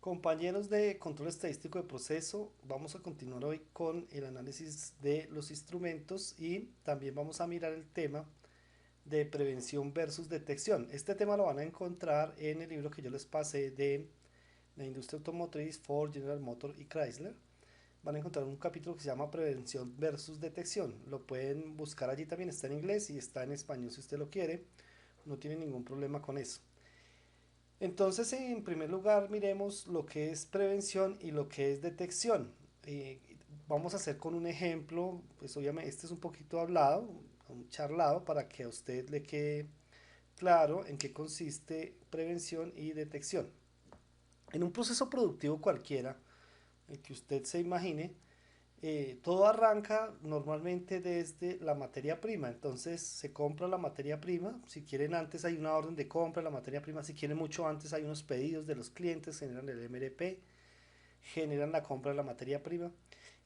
Compañeros de control estadístico de proceso, vamos a continuar hoy con el análisis de los instrumentos y también vamos a mirar el tema de prevención versus detección. Este tema lo van a encontrar en el libro que yo les pasé de la industria automotriz, Ford, General Motors y Chrysler. Van a encontrar un capítulo que se llama prevención versus detección. Lo pueden buscar allí también, está en inglés y está en español si usted lo quiere. No tiene ningún problema con eso. Entonces, en primer lugar, miremos lo que es prevención y lo que es detección. Eh, Vamos a hacer con un ejemplo, pues obviamente este es un poquito hablado, un charlado, para que a usted le quede claro en qué consiste prevención y detección. En un proceso productivo cualquiera, el que usted se imagine, todo arranca normalmente desde la materia prima. Entonces se compra la materia prima. Si quieren antes hay una orden de compra de la materia prima. Si quieren mucho antes hay unos pedidos de los clientes, generan el MRP, generan la compra de la materia prima.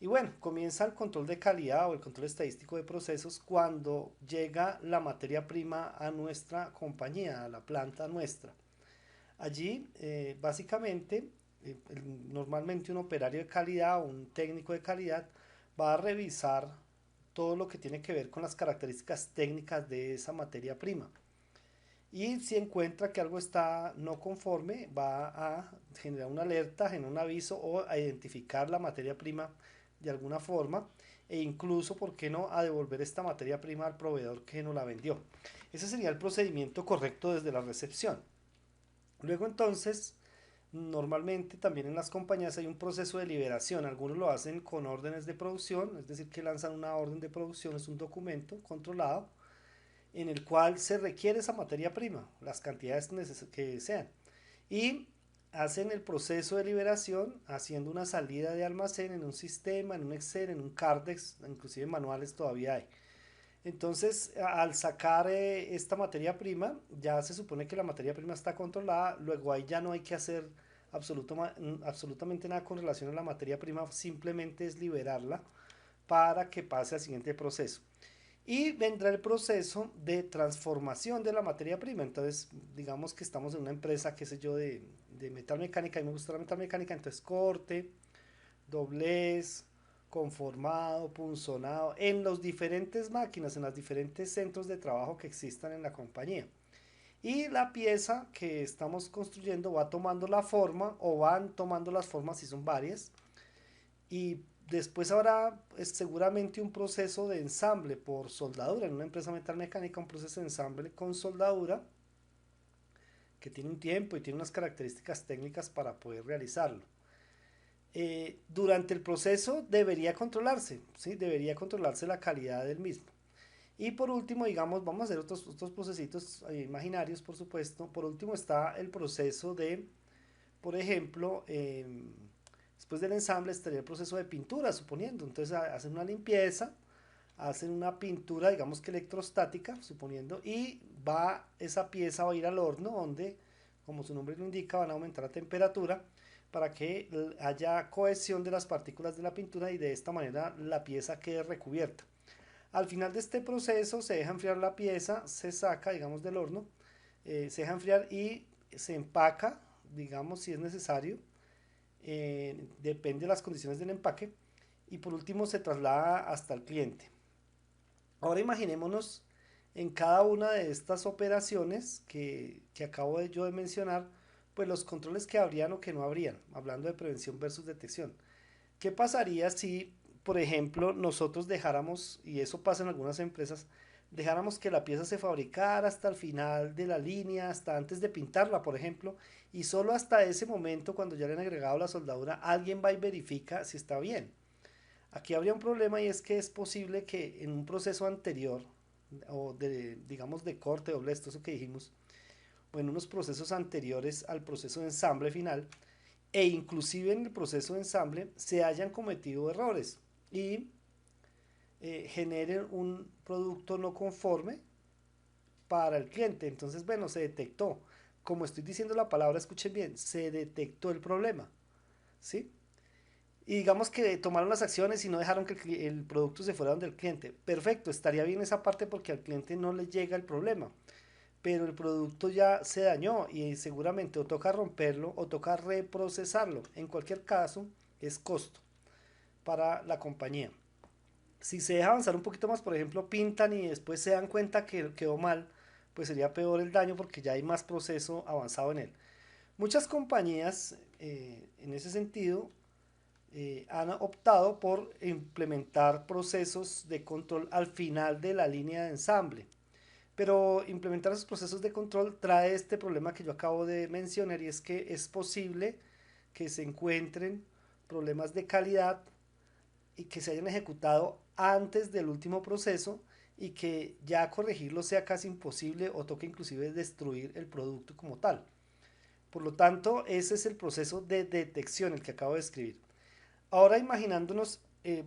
Y bueno, comienza el control de calidad o el control estadístico de procesos cuando llega la materia prima a nuestra compañía, a la planta nuestra. Allí, básicamente, normalmente un operario de calidad o un técnico de calidad va a revisar todo lo que tiene que ver con las características técnicas de esa materia prima. Y si encuentra que algo está no conforme, va a generar una alerta, generar un aviso o a identificar la materia prima de alguna forma e incluso, ¿por qué no?, a devolver esta materia prima al proveedor que nos la vendió. Ese sería el procedimiento correcto desde la recepción. Luego entonces, normalmente también en las compañías hay un proceso de liberación. Algunos lo hacen con órdenes de producción, es decir, que lanzan una orden de producción, es un documento controlado en el cual se requiere esa materia prima, las cantidades que sean. Y hacen el proceso de liberación haciendo una salida de almacén en un sistema, en un Excel, en un Cardex, inclusive manuales todavía hay. Entonces, al sacar esta materia prima, ya se supone que la materia prima está controlada, luego ahí ya no hay que hacer absolutamente nada con relación a la materia prima, simplemente es liberarla para que pase al siguiente proceso. Y vendrá el proceso de transformación de la materia prima. Entonces, digamos que estamos en una empresa, qué sé yo, de metal mecánica, y me gusta la metal mecánica, entonces corte, doblez, conformado, punzonado, en las diferentes máquinas, en los diferentes centros de trabajo que existan en la compañía. Y la pieza que estamos construyendo va tomando la forma o van tomando las formas si son varias. Y después habrá seguramente un proceso de ensamble por soldadura. En una empresa metalmecánica un proceso de ensamble con soldadura que tiene un tiempo y tiene unas características técnicas para poder realizarlo. Durante el proceso debería controlarse, ¿sí? Debería controlarse la calidad del mismo. Y por último, digamos, vamos a hacer otros procesitos imaginarios, por supuesto. Por último está el proceso de, por ejemplo, después del ensamble estaría el proceso de pintura, suponiendo. Entonces hacen una limpieza, hacen una pintura, digamos que electrostática, suponiendo, y esa pieza va a ir al horno donde, como su nombre lo indica, van a aumentar la temperatura para que haya cohesión de las partículas de la pintura y de esta manera la pieza quede recubierta. Al final de este proceso se deja enfriar la pieza, se saca, digamos, del horno, se deja enfriar y se empaca, digamos, si es necesario, depende de las condiciones del empaque, y por último se traslada hasta el cliente. Ahora imaginémonos en cada una de estas operaciones que acabo yo de mencionar, pues los controles que habrían o que no habrían, hablando de prevención versus detección. ¿Qué pasaría si, por ejemplo, nosotros dejáramos, y eso pasa en algunas empresas, dejáramos que la pieza se fabricara hasta el final de la línea, hasta antes de pintarla, por ejemplo, y solo hasta ese momento, cuando ya le han agregado la soldadura, alguien va y verifica si está bien? Aquí habría un problema y es que es posible que en un proceso anterior, o de, digamos, de corte, doblez, eso que dijimos, o en unos procesos anteriores al proceso de ensamble final, e inclusive en el proceso de ensamble se hayan cometido errores y generen un producto no conforme para el cliente. Entonces, bueno, se detectó. Como estoy diciendo la palabra, escuchen bien, se detectó el problema, ¿sí? Y digamos que tomaron las acciones y no dejaron que el producto se fuera donde el cliente. Perfecto, estaría bien esa parte porque al cliente no le llega el problema. pero el producto ya se dañó y seguramente o toca romperlo o toca reprocesarlo. En cualquier caso, es costo para la compañía. Si se deja avanzar un poquito más, por ejemplo, pintan y después se dan cuenta que quedó mal, pues sería peor el daño porque ya hay más proceso avanzado en él. Muchas compañías, en ese sentido, han optado por implementar procesos de control al final de la línea de ensamble. Pero implementar esos procesos de control trae este problema que yo acabo de mencionar, y es que es posible que se encuentren problemas de calidad y que se hayan ejecutado antes del último proceso y que ya corregirlo sea casi imposible o toque inclusive destruir el producto como tal. Por lo tanto, ese es el proceso de detección, el que acabo de escribir. Ahora imaginándonos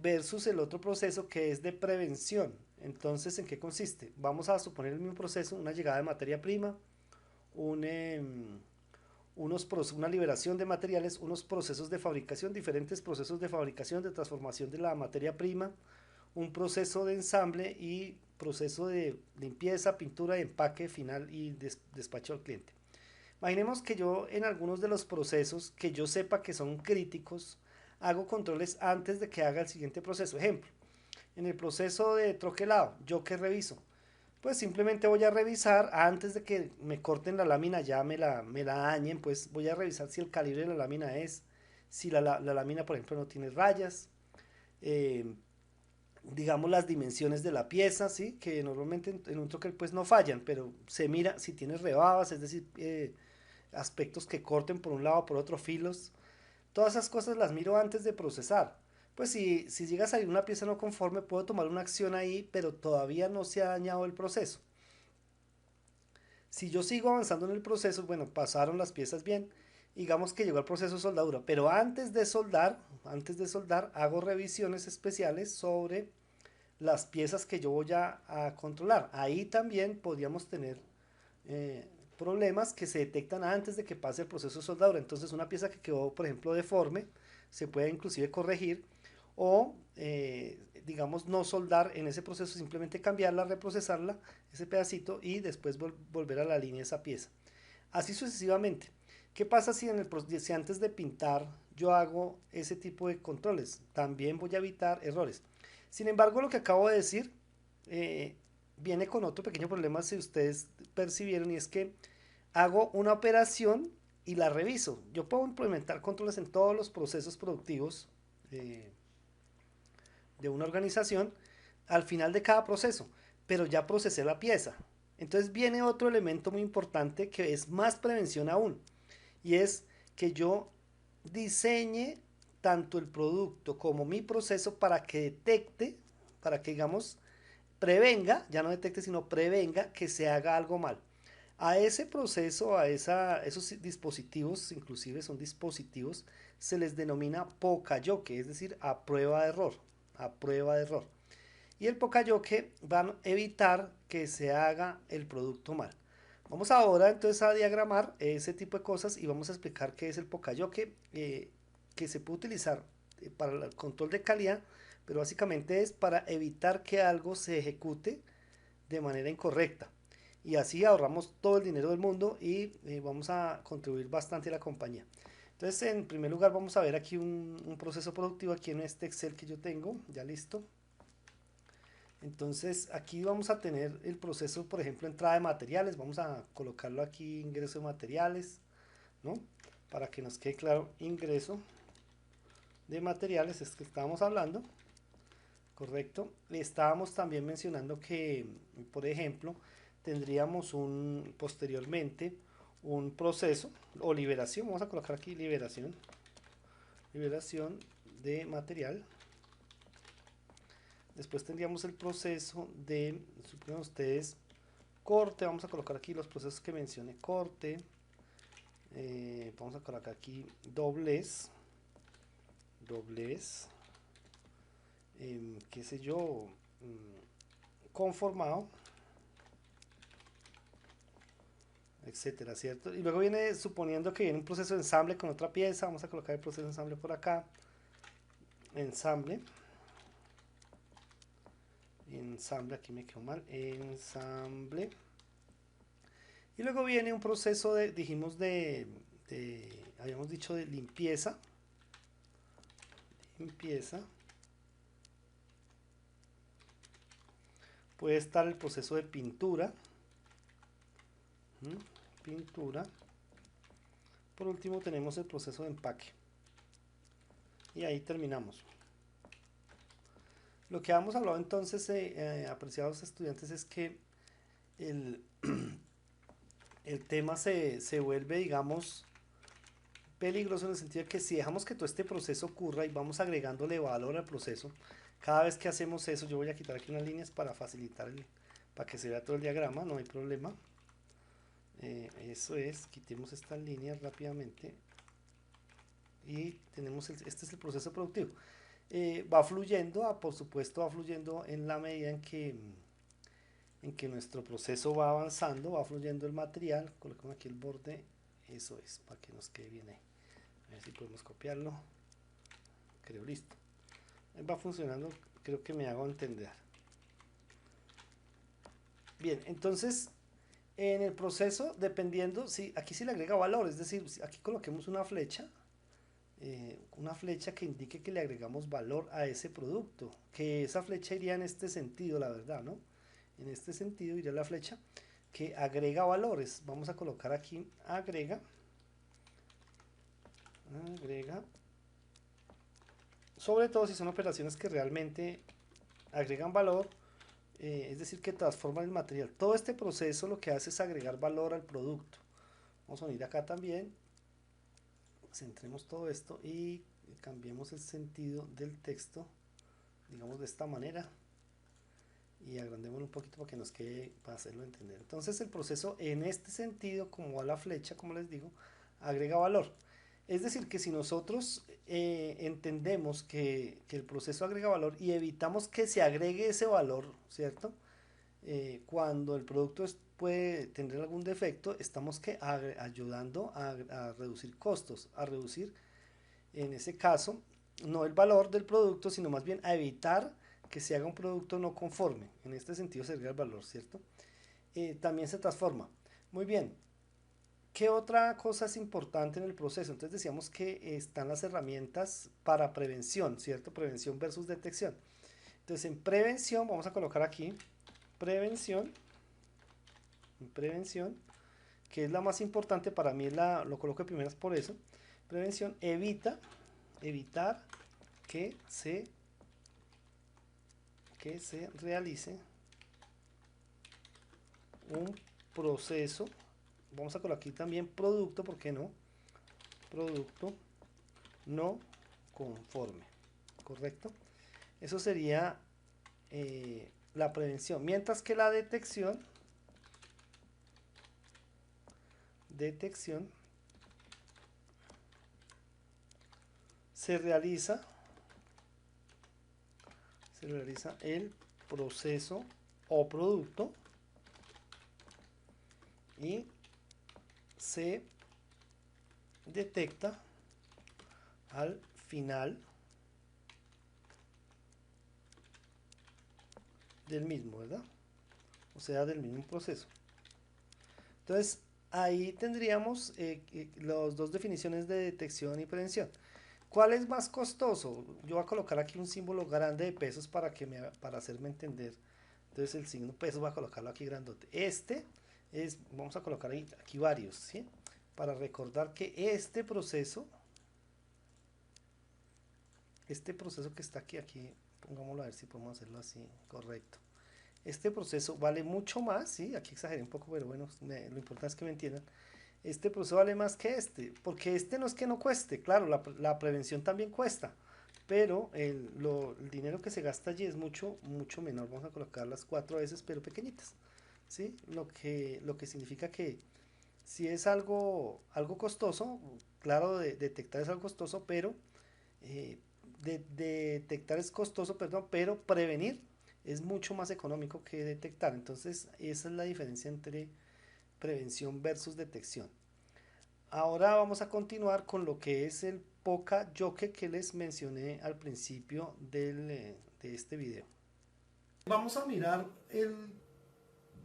versus el otro proceso que es de prevención. Entonces, ¿en qué consiste? Vamos a suponer el mismo proceso, una llegada de materia prima, un, una liberación de materiales, unos procesos de fabricación, diferentes procesos de fabricación, de transformación de la materia prima, un proceso de ensamble y proceso de limpieza, pintura, empaque final y despacho al cliente. Imaginemos que yo en algunos de los procesos que yo sepa que son críticos, hago controles antes de que haga el siguiente proceso. Ejemplo, en el proceso de troquelado, ¿yo qué reviso? Pues simplemente voy a revisar antes de que me corten la lámina, ya me la dañen, pues voy a revisar si el calibre de la lámina es, si la lámina, por ejemplo, no tiene rayas, eh, digamos las dimensiones de la pieza, ¿sí? Que normalmente en un troquel pues no fallan, pero se mira si tiene rebabas, es decir, aspectos que corten por un lado o por otro, filos. Todas esas cosas las miro antes de procesar. Pues si llega a salir una pieza no conforme, puedo tomar una acción ahí, pero todavía no se ha dañado el proceso. Si yo sigo avanzando en el proceso, bueno, pasaron las piezas bien, digamos que llegó el proceso de soldadura, pero antes de soldar, hago revisiones especiales sobre las piezas que yo voy a controlar. Ahí también podríamos tener eh, problemas que se detectan antes de que pase el proceso de soldadura. Entonces una pieza que quedó, por ejemplo, deforme, se puede inclusive corregir o, digamos, no soldar en ese proceso, simplemente cambiarla, reprocesarla, ese pedacito, y después volver a la línea esa pieza. Así sucesivamente. ¿Qué pasa si, si antes de pintar yo hago ese tipo de controles? También voy a evitar errores. Sin embargo, lo que acabo de decir eh, viene con otro pequeño problema, si ustedes percibieron, y es que hago una operación y la reviso. Yo puedo implementar controles en todos los procesos productivos eh, de una organización al final de cada proceso, pero ya procesé la pieza. Entonces viene otro elemento muy importante que es más prevención aún, y es que yo diseñe tanto el producto como mi proceso para que detecte, para que digamos prevenga, ya no detecte, sino prevenga que se haga algo mal. A ese proceso, esos dispositivos, inclusive son dispositivos, se les denomina poka-yoke, es decir, a prueba de error, a prueba de error. Y el poka-yoke van a evitar que se haga el producto mal. Vamos ahora entonces a diagramar ese tipo de cosas y vamos a explicar qué es el poka-yoke, que se puede utilizar para el control de calidad, pero básicamente es para evitar que algo se ejecute de manera incorrecta. Y así ahorramos todo el dinero del mundo y vamos a contribuir bastante a la compañía. Entonces, en primer lugar, vamos a ver aquí un proceso productivo aquí en este Excel que yo tengo, ya listo. Entonces, aquí vamos a tener el proceso, por ejemplo, entrada de materiales. Vamos a colocarlo aquí, ingreso de materiales, ¿no? Para que nos quede claro, ingreso de materiales es que estábamos hablando, ¿correcto? Le estábamos también mencionando que, por ejemplo, tendríamos posteriormente un proceso o liberación, vamos a colocar aquí liberación, liberación de material. Después tendríamos el proceso de, supongan ustedes, corte. Vamos a colocar aquí los procesos que mencioné: corte, vamos a colocar aquí doblez, doblez, qué sé yo, conformado, etcétera, ¿cierto? Y luego viene, suponiendo que viene un proceso de ensamble con otra pieza, vamos a colocar el proceso de ensamble por acá, ensamble, ensamble, aquí me quedó mal, ensamble, Y luego viene un proceso de, dijimos, habíamos dicho de limpieza. Limpieza. Puede estar el proceso de pintura. Pintura. Por último tenemos el proceso de empaque. Y ahí terminamos. Lo que habíamos hablado entonces, apreciados estudiantes, es que el, el tema se vuelve, digamos, peligroso en el sentido de que si dejamos que todo este proceso ocurra y vamos agregándole valor al proceso, cada vez que hacemos eso, yo voy a quitar aquí unas líneas para facilitar, para que se vea todo el diagrama, no hay problema. Eso es, quitemos estas líneas rápidamente y tenemos, este es el proceso productivo. Va fluyendo, por supuesto va fluyendo en la medida en que nuestro proceso va avanzando, va fluyendo el material. Colocamos aquí el borde, eso es, para que nos quede bien ahí. A ver si podemos copiarlo. Creo, listo. Va funcionando, creo que me hago entender. Bien, entonces en el proceso, dependiendo, si aquí se le agrega valor, es decir, si aquí coloquemos una flecha que indique que le agregamos valor a ese producto, que esa flecha iría en este sentido, la verdad, ¿no? En este sentido iría la flecha que agrega valores. Vamos a colocar aquí agrega, sobre todo si son operaciones que realmente agregan valor, es decir, que transforman el material. Todo este proceso lo que hace es agregar valor al producto. Vamos a unir acá también, centremos todo esto y cambiemos el sentido del texto, digamos de esta manera, y agrandémoslo un poquito para que nos quede, para hacerlo entender. Entonces el proceso en este sentido, como va la flecha, como les digo, agrega valor. Es decir, que si nosotros entendemos que el proceso agrega valor y evitamos que se agregue ese valor, ¿cierto? Cuando el producto puede tener algún defecto, estamos ayudando a reducir costos, a reducir, en ese caso, no el valor del producto, sino más bien a evitar que se haga un producto no conforme. En este sentido sería el valor, ¿cierto? También se transforma. Muy bien. ¿Qué otra cosa es importante en el proceso? Entonces decíamos que están las herramientas para prevención, ¿cierto? Prevención versus detección. Entonces en prevención, vamos a colocar aquí, prevención, que es la más importante para mí, lo coloco de primeras por eso. Prevención, evitar que se realice un proceso. Vamos a colocar aquí también producto, ¿por qué no? Producto no conforme, ¿correcto? Eso sería la prevención. Mientras que la detección se realiza el proceso o producto y se detecta al final del mismo, ¿verdad? O sea, del mismo proceso. Entonces, ahí tendríamos las dos definiciones de detección y prevención. ¿Cuál es más costoso? Yo voy a colocar aquí un símbolo grande de pesos para hacerme entender. Entonces el signo pesos voy a colocarlo aquí grandote. Vamos a colocar aquí varios, ¿sí? Para recordar que este proceso que está aquí, pongámoslo a ver si podemos hacerlo así, correcto. Este proceso vale mucho más, ¿sí? Aquí exageré un poco, pero bueno, lo importante es que me entiendan. Este proceso vale más que porque este no es que no cueste, claro, la prevención también cuesta, pero el dinero que se gasta allí es mucho, mucho menor. Vamos a colocarlas 4 veces, pero pequeñitas, ¿sí? Lo que significa que si es algo costoso, claro, detectar es algo costoso, pero detectar es costoso, perdón, pero prevenir es mucho más económico que detectar. Entonces, esa es la diferencia entre prevención versus detección. Ahora vamos a continuar con lo que es el Poka-Yoke que les mencioné al principio de este video. Vamos a mirar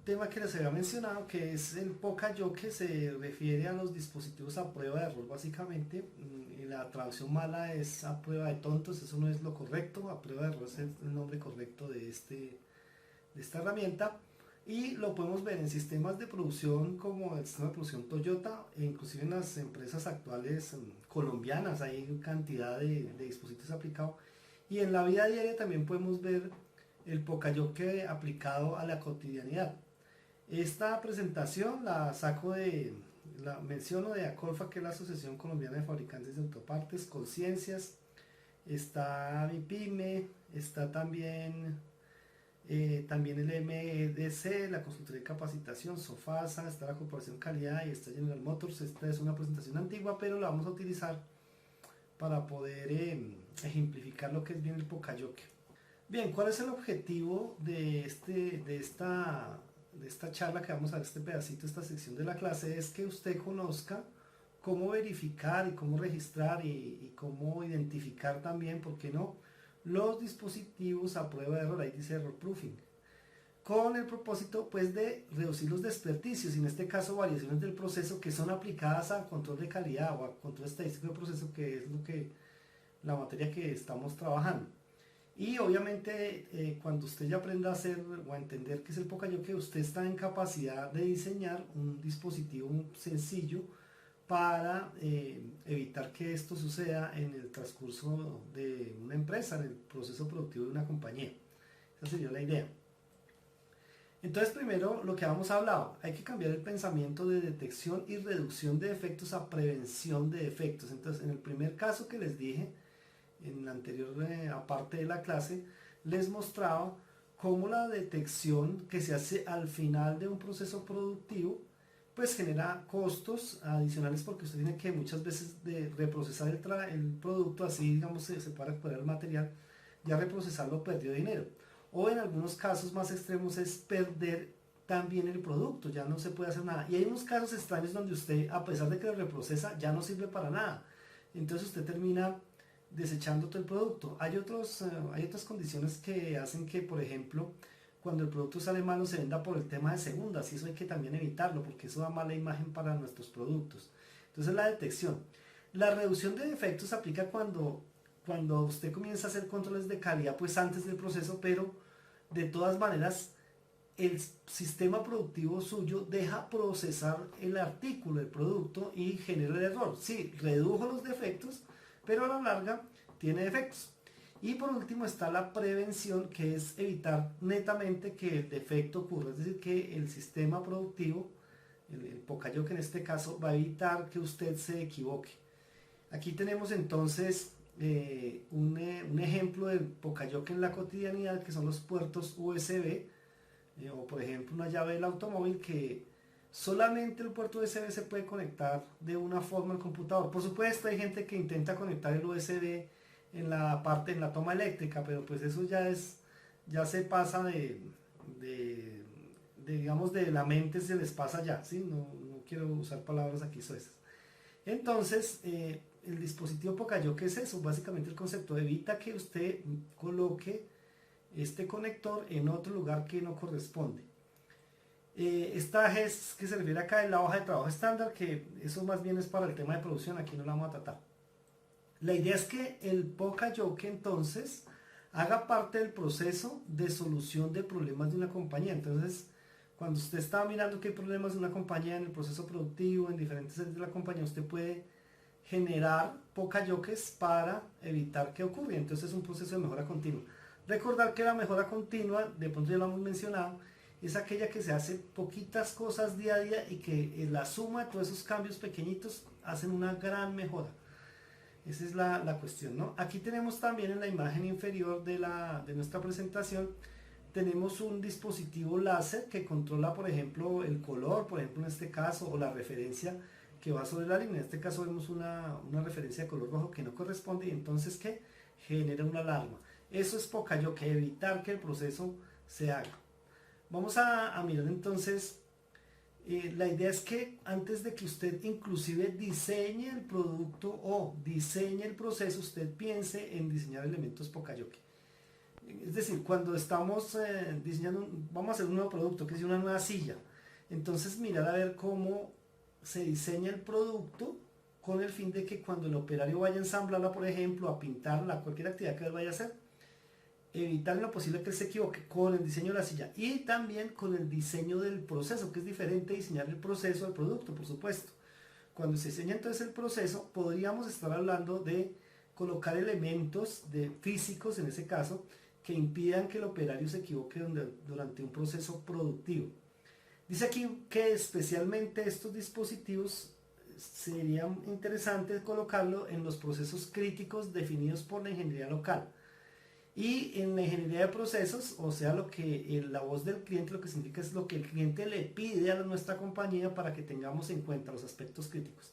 tema que les había mencionado, que es el Poca-Yo, que se refiere a los dispositivos a prueba de error básicamente. Y la traducción mala es a prueba de tontos, eso no es lo correcto, a prueba de error es el nombre correcto de esta herramienta. Y lo podemos ver en sistemas de producción como el sistema de producción Toyota, e inclusive en las empresas actuales colombianas hay cantidad de dispositivos aplicados. Y en la vida diaria también podemos ver el Poca-Yoke aplicado a la cotidianidad. Esta presentación la menciono de ACOLFA, que es la Asociación Colombiana de Fabricantes de Autopartes, Colciencias, está Vipime, está también el MEDC, la Consultoría de Capacitación, Sofasa, está la Corporación Calidad y está General Motors. Esta es una presentación antigua, pero la vamos a utilizar para poder ejemplificar lo que es bien el Poca-Yoke. Bien, ¿cuál es el objetivo de esta charla que vamos a ver, este pedacito, esta sección de la clase? Es que usted conozca cómo verificar y cómo registrar y cómo identificar también, ¿por qué no?, los dispositivos a prueba de error, ahí dice error proofing, con el propósito pues de reducir los desperdicios, y en este caso variaciones del proceso que son aplicadas a control de calidad o a control estadístico del proceso, que es la materia que estamos trabajando. Y obviamente cuando usted ya aprenda a hacer o a entender qué es el Poca-Yoke, usted está en capacidad de diseñar un dispositivo sencillo para evitar que esto suceda en el transcurso de una empresa, en el proceso productivo de una compañía. Esa sería la idea. Entonces, primero, lo que habíamos hablado, hay que cambiar el pensamiento de detección y reducción de defectos a prevención de defectos. Entonces, en el primer caso que les dije, en la anterior parte de la clase, les mostraba cómo la detección que se hace al final de un proceso productivo pues genera costos adicionales, porque usted tiene que muchas veces reprocesar el producto, así digamos se para recuperar el material, ya reprocesarlo perdió dinero. O en algunos casos más extremos es perder también el producto, ya no se puede hacer nada. Y hay unos casos extraños donde usted, a pesar de que lo reprocesa, ya no sirve para nada. Entonces usted termina desechando todo el producto. Hay otras condiciones que hacen que, por ejemplo, cuando el producto sale malo se venda por el tema de segundas, y eso hay que también evitarlo, porque eso da mala imagen para nuestros productos. Entonces, la detección. La reducción de defectos se aplica cuando usted comienza a hacer controles de calidad pues antes del proceso, pero de todas maneras el sistema productivo suyo deja procesar el artículo, el producto, y genera el error. Sí, redujo los defectos, pero a la larga tiene defectos. Y por último está la prevención, que es evitar netamente que el defecto ocurra, es decir, que el sistema productivo, el Poca-Yoke en este caso, va a evitar que usted se equivoque. Aquí tenemos entonces un ejemplo del Poca-Yoke en la cotidianidad, que son los puertos USB, o por ejemplo una llave del automóvil, que solamente el puerto USB se puede conectar de una forma al computador. Por supuesto hay gente que intenta conectar el USB en la toma eléctrica, pero pues eso ya se pasa digamos, de la mente, se les pasa ya, ¿sí? No quiero usar palabras aquí suezas. Entonces, el dispositivo Poca-Yoke es eso, básicamente el concepto, evita que usted coloque este conector en otro lugar que no corresponde. Esta es que se refiere acá en la hoja de trabajo estándar, que eso más bien es para el tema de producción, aquí no la vamos a tratar. La idea es que el Poca-Yoke entonces haga parte del proceso de solución de problemas de una compañía. Entonces, cuando usted está mirando qué problemas de una compañía en el proceso productivo, en diferentes áreas de la compañía, usted puede generar Poca-Yokes para evitar que ocurra. Entonces es un proceso de mejora continua. Recordar que la mejora continua, de pronto ya lo hemos mencionado, es aquella que se hace poquitas cosas día a día y que la suma de todos esos cambios pequeñitos hacen una gran mejora. Esa es la cuestión, ¿no? Aquí tenemos también en la imagen inferior de nuestra presentación, tenemos un dispositivo láser que controla, por ejemplo, el color, por ejemplo en este caso, o la referencia que va sobre la línea. En este caso vemos una referencia de color rojo que no corresponde, y entonces que genera una alarma. Eso es Poca-Yoke, evitar que el proceso se haga. Vamos a mirar entonces, la idea es que antes de que usted inclusive diseñe el producto o diseñe el proceso, usted piense en diseñar elementos Poca-Yoke. Es decir, cuando estamos diseñando, vamos a hacer un nuevo producto, que es una nueva silla. Entonces mirar a ver cómo se diseña el producto con el fin de que cuando el operario vaya a ensamblarla, por ejemplo, a pintarla, cualquier actividad que él vaya a hacer, evitar en lo posible que él se equivoque con el diseño de la silla y también con el diseño del proceso, que es diferente diseñar el proceso del producto, por supuesto. Cuando se diseña entonces el proceso, podríamos estar hablando de colocar elementos físicos, en ese caso, que impidan que el operario se equivoque durante un proceso productivo. Dice aquí que especialmente estos dispositivos sería interesante colocarlo en los procesos críticos definidos por la ingeniería local. Y en la ingeniería de procesos, o sea, la voz del cliente, lo que significa es lo que el cliente le pide a nuestra compañía para que tengamos en cuenta los aspectos críticos.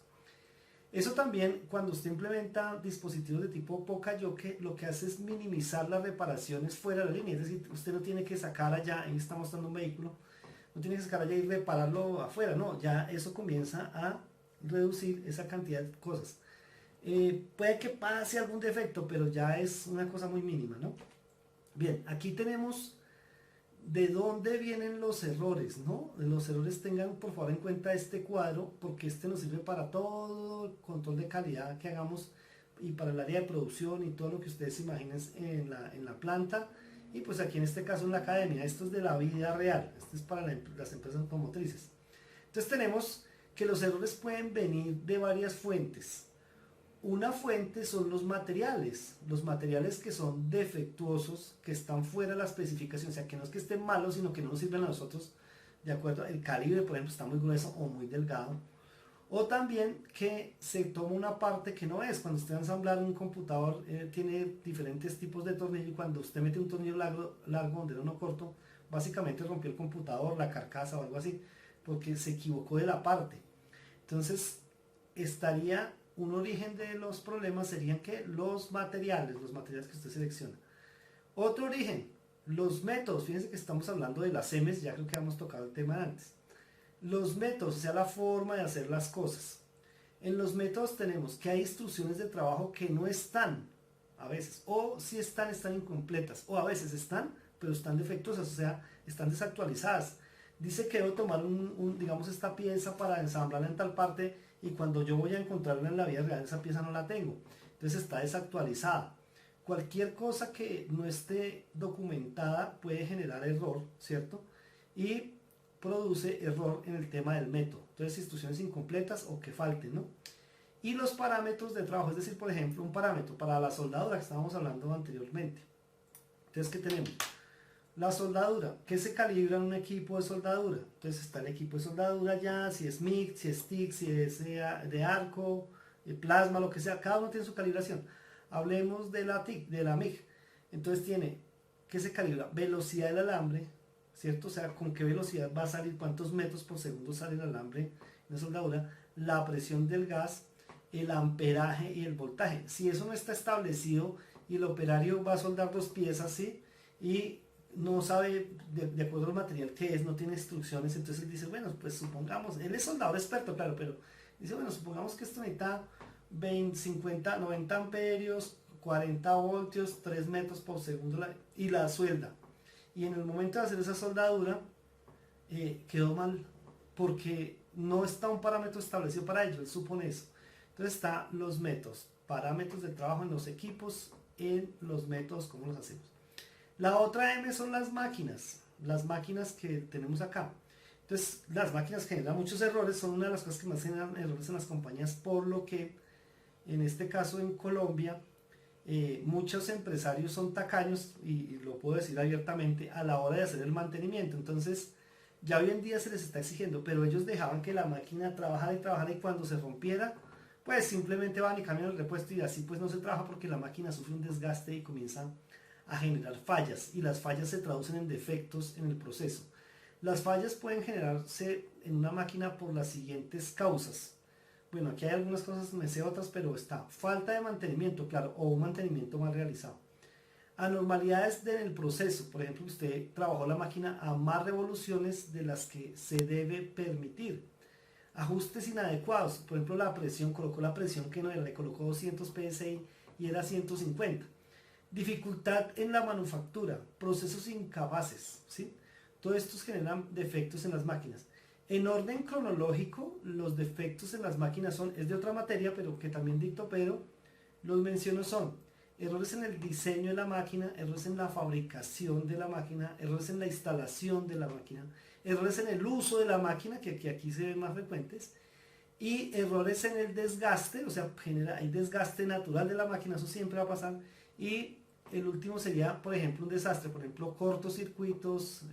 Eso también, cuando usted implementa dispositivos de tipo POCA-YOKE, lo que hace es minimizar las reparaciones fuera de la línea. Es decir, usted no tiene que sacar allá, ahí está mostrando un vehículo, no tiene que sacar allá y repararlo afuera, no, ya eso comienza a reducir esa cantidad de cosas. Puede que pase algún defecto, pero ya es una cosa muy mínima, ¿no? Bien, aquí tenemos de dónde vienen los errores, ¿no? Los errores, tengan por favor en cuenta este cuadro, porque este nos sirve para todo el control de calidad que hagamos y para el área de producción y todo lo que ustedes imaginen en la planta, y pues aquí en este caso en la academia. Esto es de la vida real, esto es para las empresas automotrices. Entonces tenemos que los errores pueden venir de varias fuentes. Una fuente son los materiales que son defectuosos, que están fuera de la especificación, o sea, que no es que estén malos, sino que no nos sirven a nosotros, de acuerdo, el calibre, por ejemplo, está muy grueso o muy delgado. O también que se toma una parte que no es. Cuando usted va a ensamblar un computador, tiene diferentes tipos de tornillo, y cuando usted mete un tornillo largo donde era uno corto, básicamente rompió el computador, la carcasa o algo así, porque se equivocó de la parte. Entonces, estaría un origen de los problemas serían que los materiales que usted selecciona. Otro origen, los métodos. Fíjense que estamos hablando de las M's, ya creo que hemos tocado el tema antes. Los métodos, o sea, la forma de hacer las cosas. En los métodos tenemos que hay instrucciones de trabajo que no están, a veces, o si están incompletas, o a veces están, pero están defectuosas, o sea, están desactualizadas. Dice que debo tomar digamos, esta pieza para ensamblarla en tal parte, y cuando yo voy a encontrarla en la vida real, esa pieza no la tengo. Entonces está desactualizada. Cualquier cosa que no esté documentada puede generar error, ¿cierto? Y produce error en el tema del método. Entonces, instrucciones incompletas o que falten, ¿no? Y los parámetros de trabajo, es decir, por ejemplo, un parámetro para la soldadura que estábamos hablando anteriormente. Entonces, ¿qué tenemos? La soldadura, ¿qué se calibra en un equipo de soldadura? Entonces está el equipo de soldadura ya, si es MIG, si es TIG, si es de arco, plasma, lo que sea, cada uno tiene su calibración. Hablemos de la TIG, de la MIG. Entonces tiene, ¿qué se calibra? Velocidad del alambre, ¿cierto? O sea, con qué velocidad va a salir, cuántos metros por segundo sale el alambre en la soldadura, la presión del gas, el amperaje y el voltaje. Si eso no está establecido y el operario va a soldar dos piezas, ¿sí? Y no sabe de acuerdo al material que es, no tiene instrucciones, entonces él dice, bueno, pues supongamos, él es soldador experto, claro, pero dice, bueno, supongamos que esto necesita 20, 50, 90 amperios, 40 voltios, 3 metros por segundo, y la suelda. Y en el momento de hacer esa soldadura, quedó mal, porque no está un parámetro establecido para ello, él supone eso. Entonces está los métodos, parámetros de trabajo en los equipos, en los métodos, cómo los hacemos. La otra M son las máquinas que tenemos acá. Entonces, las máquinas generan muchos errores, son una de las cosas que más generan errores en las compañías, por lo que, en este caso en Colombia, muchos empresarios son tacaños, y lo puedo decir abiertamente, a la hora de hacer el mantenimiento. Entonces, ya hoy en día se les está exigiendo, pero ellos dejaban que la máquina trabajara y cuando se rompiera, pues simplemente van y cambian el repuesto, y así pues no se trabaja, porque la máquina sufre un desgaste y comienza a generar fallas, y las fallas se traducen en defectos en el proceso. Las fallas pueden generarse en una máquina por las siguientes causas. Bueno, aquí hay algunas cosas, me sé otras, pero está falta de mantenimiento, claro, o un mantenimiento mal realizado. Anormalidades en el proceso, por ejemplo, usted trabajó la máquina a más revoluciones de las que se debe permitir. Ajustes inadecuados, por ejemplo, la presión, colocó la presión que no era, le colocó 200 psi y era 150. Dificultad en la manufactura, procesos incapaces, ¿sí? Todo esto generan defectos en las máquinas. En orden cronológico, los defectos en las máquinas es de otra materia, pero que también dicto, pero los menciono son errores en el diseño de la máquina, errores en la fabricación de la máquina, errores en la instalación de la máquina, errores en el uso de la máquina, que aquí se ven más frecuentes, y errores en el desgaste, o sea, hay desgaste natural de la máquina, eso siempre va a pasar, y el último sería, por ejemplo, un desastre, por ejemplo, cortocircuitos,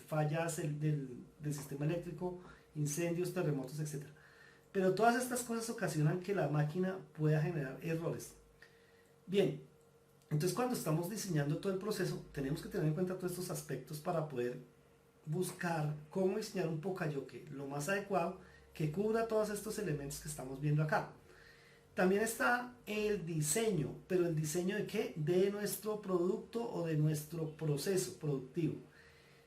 fallas del sistema eléctrico, incendios, terremotos, etc. Pero todas estas cosas ocasionan que la máquina pueda generar errores. Bien, entonces cuando estamos diseñando todo el proceso, tenemos que tener en cuenta todos estos aspectos para poder buscar cómo diseñar un Poka-Yoke lo más adecuado que cubra todos estos elementos que estamos viendo acá. También está el diseño, pero ¿el diseño de qué? De nuestro producto o de nuestro proceso productivo.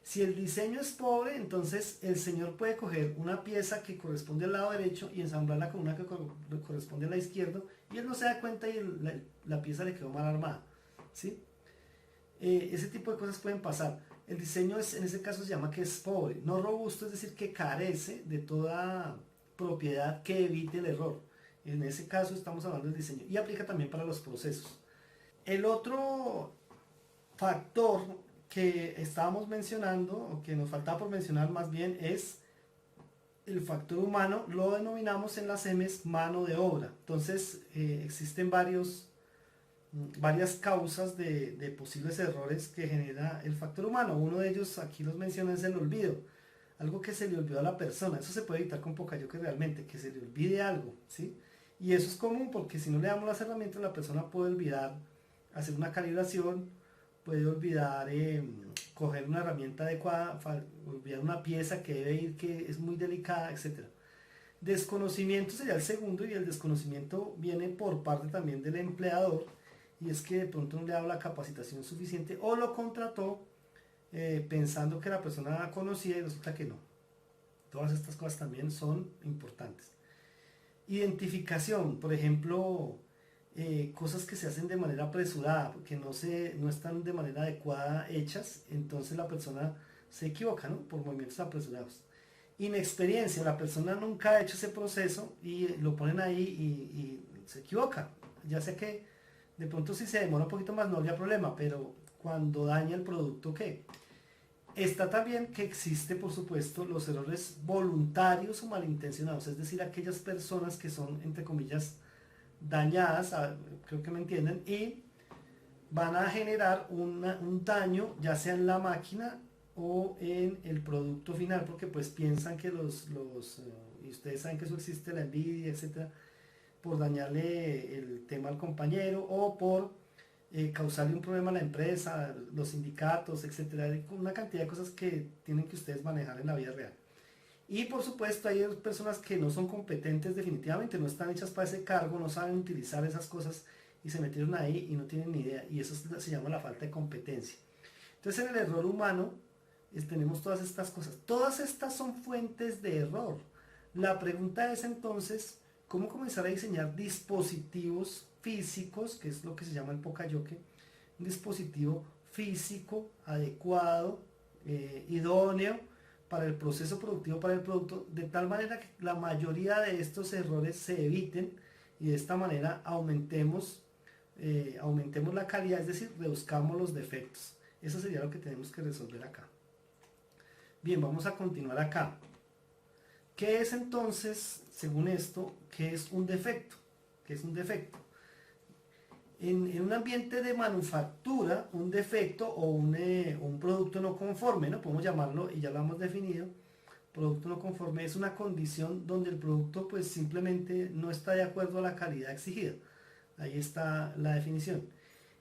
Si el diseño es pobre, entonces el señor puede coger una pieza que corresponde al lado derecho y ensamblarla con una que corresponde al lado izquierdo, y él no se da cuenta y la pieza le quedó mal armada, ¿sí? Ese tipo de cosas pueden pasar. El diseño en ese caso se llama que es pobre, no robusto, es decir, que carece de toda propiedad que evite el error. En ese caso estamos hablando del diseño y aplica también para los procesos. El otro factor que estábamos mencionando, o que nos faltaba por mencionar más bien, es el factor humano. Lo denominamos en las M's mano de obra. Entonces existen varias causas de posibles errores que genera el factor humano. Uno de ellos, aquí los menciono, es el olvido. Algo que se le olvidó a la persona. Eso se puede evitar con Poka-Yoke realmente, que se le olvide algo, ¿sí? Y eso es común porque si no le damos las herramientas, la persona puede olvidar hacer una calibración, puede olvidar coger una herramienta adecuada, olvidar una pieza que debe ir, que es muy delicada, etc. Desconocimiento sería el segundo, y el desconocimiento viene por parte también del empleador, y es que de pronto no le ha dado la capacitación suficiente o lo contrató pensando que la persona conocía y resulta que no. Todas estas cosas también son importantes. Identificación, por ejemplo, cosas que se hacen de manera apresurada, porque no están de manera adecuada hechas, entonces la persona se equivoca, ¿no? Por movimientos apresurados. Inexperiencia, la persona nunca ha hecho ese proceso y lo ponen ahí y se equivoca. Ya sé que de pronto si se demora un poquito más no habría problema, pero cuando daña el producto, ¿qué? Está también que existe, por supuesto, los errores voluntarios o malintencionados, es decir, aquellas personas que son, entre comillas, dañadas, creo que me entienden, y van a generar un daño, ya sea en la máquina o en el producto final, porque pues piensan que y ustedes saben que eso existe, la envidia, etcétera, por dañarle el tema al compañero o por causarle un problema a la empresa, los sindicatos, etcétera. Hay una cantidad de cosas que tienen que ustedes manejar en la vida real. Y por supuesto hay personas que no son competentes definitivamente, no están hechas para ese cargo, no saben utilizar esas cosas y se metieron ahí y no tienen ni idea, y eso se llama la falta de competencia. Entonces en el error humano tenemos todas estas cosas. Todas estas son fuentes de error. La pregunta es entonces, ¿cómo comenzar a diseñar dispositivos físicos, que es lo que se llama el Poka-Yoke? Un dispositivo físico adecuado, idóneo para el proceso productivo, para el producto, de tal manera que la mayoría de estos errores se eviten y de esta manera aumentemos la calidad, es decir, reduzcamos los defectos. Eso sería lo que tenemos que resolver acá. Bien, vamos a continuar acá. ¿Qué es entonces, según esto, qué es un defecto? ¿Qué es un defecto? En un ambiente de manufactura, un defecto o un producto no conforme, ¿no? Podemos llamarlo, y ya lo hemos definido, producto no conforme es una condición donde el producto pues simplemente no está de acuerdo a la calidad exigida. Ahí está la definición.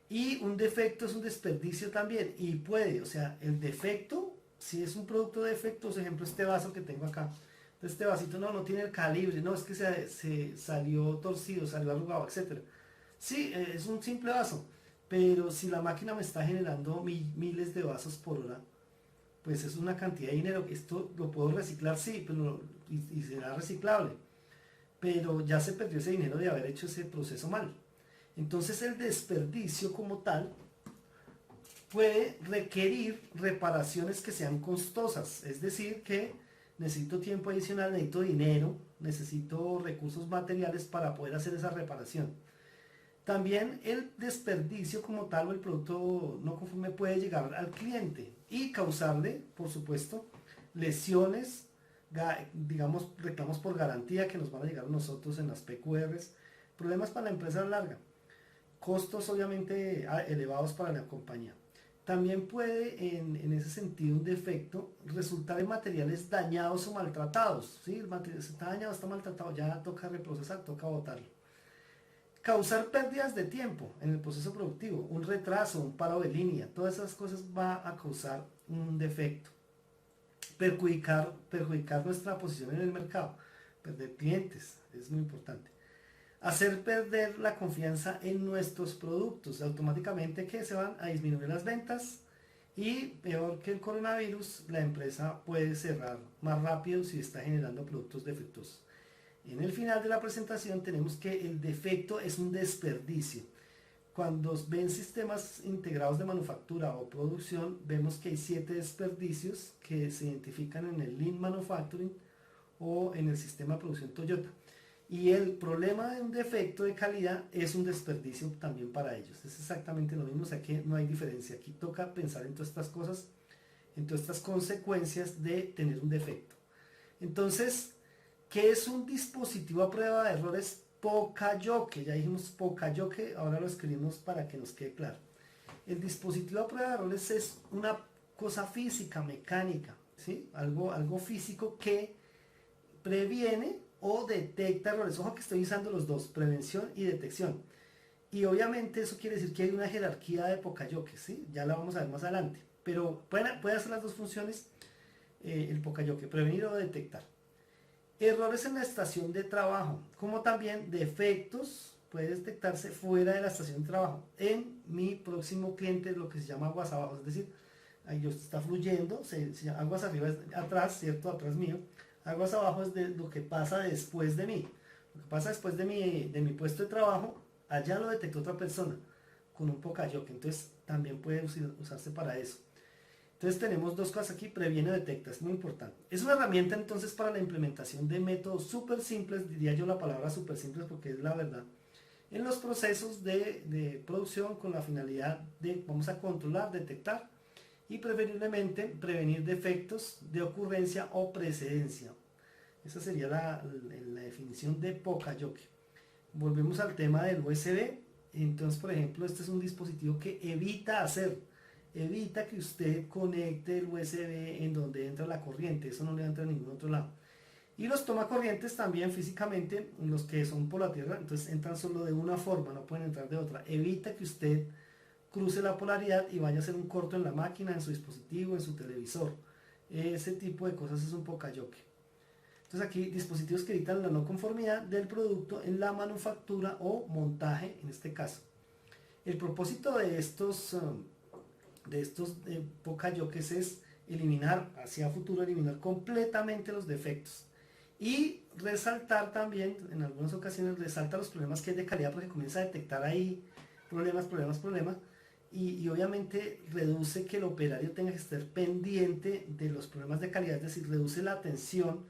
Y un defecto es un desperdicio también, y puede, o sea, el defecto, si es un producto de defecto, por ejemplo este vaso que tengo acá, este vasito no tiene el calibre, no, es que se salió torcido, salió arrugado, etc. Sí, es un simple vaso, pero si la máquina me está generando miles de vasos por hora, pues es una cantidad de dinero. Esto lo puedo reciclar, sí, pero, y será reciclable, pero ya se perdió ese dinero de haber hecho ese proceso mal. Entonces el desperdicio como tal puede requerir reparaciones que sean costosas, es decir, que necesito tiempo adicional, necesito dinero, necesito recursos materiales para poder hacer esa reparación. También el desperdicio como tal o el producto no conforme puede llegar al cliente y causarle, por supuesto, lesiones, digamos, reclamos por garantía que nos van a llegar a nosotros en las PQRs, problemas para la empresa larga, costos obviamente elevados para la compañía. También puede, en ese sentido, un defecto resultar en materiales dañados o maltratados. ¿Sí? El material está dañado, está maltratado, ya toca reprocesar, toca botarlo. Causar pérdidas de tiempo en el proceso productivo, un retraso, un paro de línea, todas esas cosas va a causar un defecto. Perjudicar nuestra posición en el mercado, perder clientes, es muy importante. Hacer perder la confianza en nuestros productos, automáticamente que se van a disminuir las ventas y peor que el coronavirus, la empresa puede cerrar más rápido si está generando productos defectuosos. En el final de la presentación tenemos que el defecto es un desperdicio. Cuando ven sistemas integrados de manufactura o producción, vemos que hay 7 desperdicios que se identifican en el Lean Manufacturing o en el sistema de producción Toyota. Y el problema de un defecto de calidad es un desperdicio también para ellos. Es exactamente lo mismo, o sea que no hay diferencia. Aquí toca pensar en todas estas cosas, en todas estas consecuencias de tener un defecto. Entonces, ¿qué es un dispositivo a prueba de errores Poka-Yoke? Ya dijimos Poka-Yoke, ahora lo escribimos para que nos quede claro. El dispositivo a prueba de errores es una cosa física, mecánica, ¿sí? Algo físico que previene o detecta errores. Ojo que estoy usando los dos, prevención y detección. Y obviamente eso quiere decir que hay una jerarquía de Poka-Yoke, ¿sí? Ya la vamos a ver más adelante. Pero puede hacer las dos funciones el Poka-Yoke, prevenir o detectar. Errores en la estación de trabajo, como también defectos, puede detectarse fuera de la estación de trabajo. En mi próximo cliente, lo que se llama aguas abajo, es decir, ahí está fluyendo, aguas arriba es atrás, ¿cierto? Atrás mío. Aguas abajo es de lo que pasa después de mí. Lo que pasa después de mi puesto de trabajo, allá lo detectó otra persona con un Poka-Yoke. Entonces también puede usarse para eso. Entonces tenemos dos cosas aquí, previene o detecta, es muy importante. Es una herramienta entonces para la implementación de métodos súper simples, diría yo la palabra súper simples porque es la verdad, en los procesos de producción con la finalidad de, vamos a controlar, detectar y preferiblemente prevenir defectos de ocurrencia o precedencia. Esa sería la definición de Poka-Yoke. Volvemos al tema del USB. Entonces, por ejemplo, este es un dispositivo que evita que usted conecte el USB en donde entra la corriente, eso no le entra a ningún otro lado. Y los toma corrientes también físicamente, los que son por la tierra, entonces entran solo de una forma, no pueden entrar de otra. Evita que usted cruce la polaridad y vaya a hacer un corto en la máquina, en su dispositivo, en su televisor. Ese tipo de cosas es un Poka-Yoke. Entonces aquí dispositivos que evitan la no conformidad del producto en la manufactura o montaje en este caso. El propósito de estos Poka-Yokes es eliminar, hacia futuro, eliminar completamente los defectos. Y resaltar también, en algunas ocasiones, resalta los problemas que hay de calidad porque comienza a detectar ahí problemas. Y obviamente reduce que el operario tenga que estar pendiente de los problemas de calidad, es decir, reduce la atención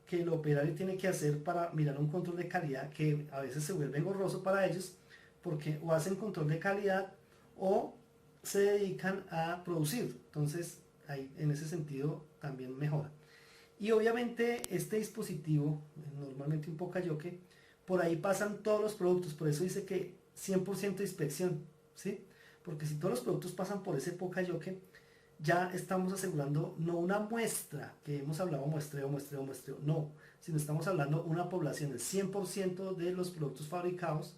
que el operario tiene que hacer para mirar un control de calidad que a veces se vuelve engorroso para ellos porque o hacen control de calidad o se dedican a producir. Entonces, ahí, en ese sentido también mejora. Y obviamente este dispositivo, normalmente un Poka-Yoke, por ahí pasan todos los productos, por eso dice que 100% de inspección, ¿sí? Porque si todos los productos pasan por ese Poka-Yoke, ya estamos asegurando no una muestra, que hemos hablado muestreo, no, sino estamos hablando una población, el 100% de los productos fabricados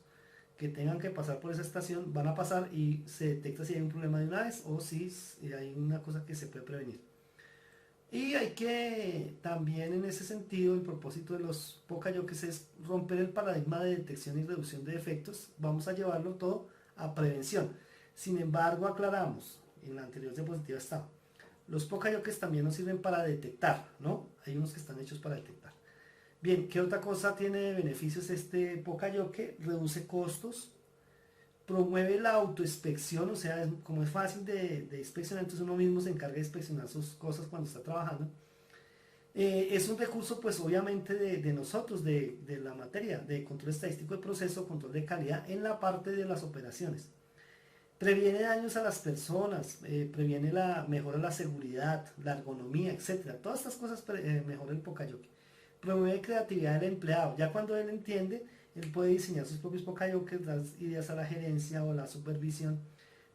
que tengan que pasar por esa estación van a pasar y se detecta si hay un problema de una vez o si hay una cosa que se puede prevenir. Y hay que también en ese sentido, el propósito de los Poka-Yokes es romper el paradigma de detección y reducción de defectos. Vamos a llevarlo todo a prevención. Sin embargo, aclaramos, en la anterior diapositiva está, los Poka-Yokes también nos sirven para detectar, ¿no? Hay unos que están hechos para detectar. Bien, ¿qué otra cosa tiene de beneficios este Poka-Yoke? Reduce costos, promueve la autoinspección, o sea, como es fácil de inspeccionar, entonces uno mismo se encarga de inspeccionar sus cosas cuando está trabajando. Es un recurso pues obviamente de nosotros, de la materia, de control estadístico de proceso, control de calidad en la parte de las operaciones. Previene daños a las personas, mejora la seguridad, la ergonomía, etcétera. Todas estas cosas mejora el Poka-Yoke. Promueve creatividad del empleado. Ya cuando él entiende, él puede diseñar sus propios Poka-Yokes, dar ideas a la gerencia o la supervisión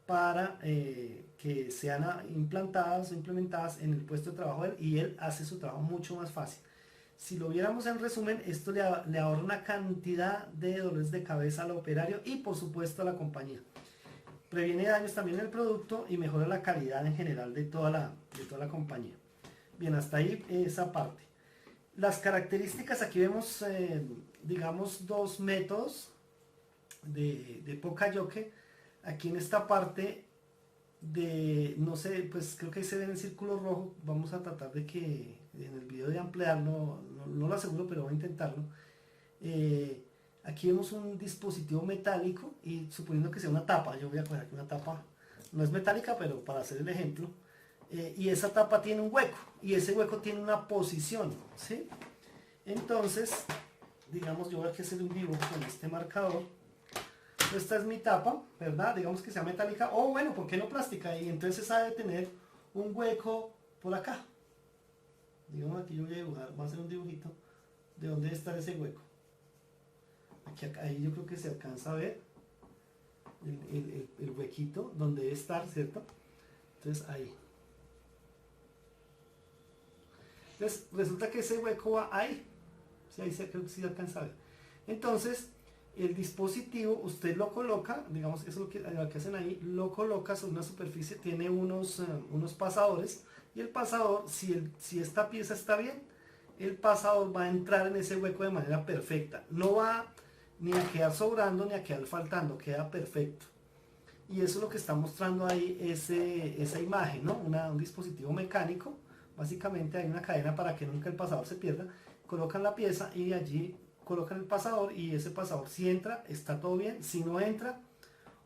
para que sean implantadas o implementadas en el puesto de trabajo de él, y él hace su trabajo mucho más fácil. Si lo viéramos en resumen, esto le ahorra una cantidad de dolores de cabeza al operario y por supuesto a la compañía. Previene daños también en el producto y mejora la calidad en general de toda la compañía. Bien, hasta ahí esa parte. Las características, aquí vemos, digamos, dos métodos de Poka-Yoke. Aquí en esta parte no sé, pues creo que ahí se ve en el círculo rojo. Vamos a tratar de que en el video de ampliarlo, no lo aseguro, pero voy a intentarlo. Aquí vemos un dispositivo metálico y suponiendo que sea una tapa, yo voy a coger aquí una tapa, no es metálica, pero para hacer el ejemplo, y esa tapa tiene un hueco y ese hueco tiene una posición, ¿sí? Entonces, digamos, yo voy a hacer un dibujo con este marcador. Esta es mi tapa, ¿verdad? Digamos que sea metálica, o bueno, ¿por qué no plástica? Y entonces ha de tener un hueco por acá. Digamos, aquí yo voy a dibujar, voy a hacer un dibujito de dónde debe estar ese hueco. Aquí, ahí yo creo que se alcanza a ver el huequito donde debe estar, ¿cierto? Entonces ahí. Entonces resulta que ese hueco va ahí. Sí, ahí creo que sí se alcanza a ver. Entonces el dispositivo usted lo coloca, digamos, eso es lo que hacen ahí, lo coloca sobre una superficie, tiene unos pasadores, y el pasador, si esta pieza está bien, el pasador va a entrar en ese hueco de manera perfecta. No va ni a quedar sobrando ni a quedar faltando, queda perfecto. Y eso es lo que está mostrando ahí esa imagen, ¿no? Un dispositivo mecánico. Básicamente hay una cadena para que nunca el pasador se pierda. Colocan la pieza y allí colocan el pasador, y ese pasador, si entra, está todo bien. Si no entra,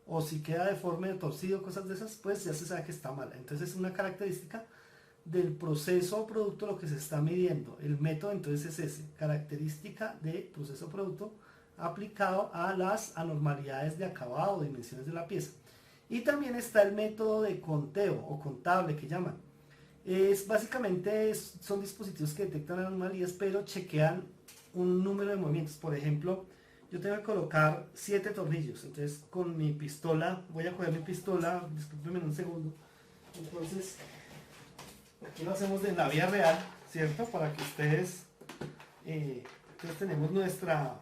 o si queda deforme, torcido, cosas de esas, pues ya se sabe que está mal. Entonces es una característica del proceso o producto lo que se está midiendo. El método entonces es ese, característica de proceso o producto aplicado a las anormalidades de acabado o dimensiones de la pieza. Y también está el método de conteo o contable que llaman. Básicamente son dispositivos que detectan anomalías pero chequean un número de movimientos. Por ejemplo, yo tengo que colocar 7 tornillos, entonces con mi pistola, voy a coger mi pistola, discúlpenme un segundo, entonces aquí lo hacemos en la vida real, ¿cierto? Para que ustedes, entonces tenemos nuestra,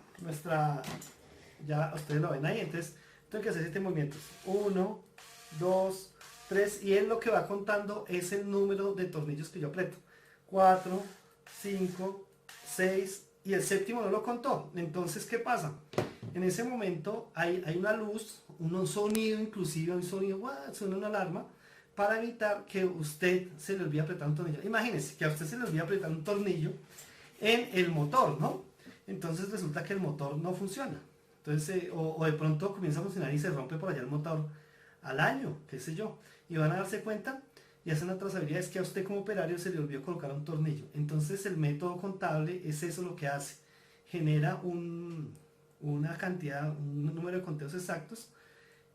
ya ustedes lo ven ahí, entonces tengo que hacer 7 movimientos, 1, 2, 3, y él lo que va contando es el número de tornillos que yo aprieto, 4, 5, 6, y el séptimo no lo contó. Entonces, ¿qué pasa? En ese momento hay una luz, un sonido, inclusive un sonido, suena una alarma, para evitar que usted se le olvide apretar un tornillo. Imagínense que a usted se le olvide apretar un tornillo en el motor, ¿no? Entonces resulta que el motor no funciona. Entonces, o de pronto comienza a funcionar y se rompe por allá el motor al año, qué sé yo. Y van a darse cuenta y hacen la trazabilidad, es que a usted como operario se le olvidó colocar un tornillo. Entonces el método contable es eso lo que hace. Genera una cantidad, un número de conteos exactos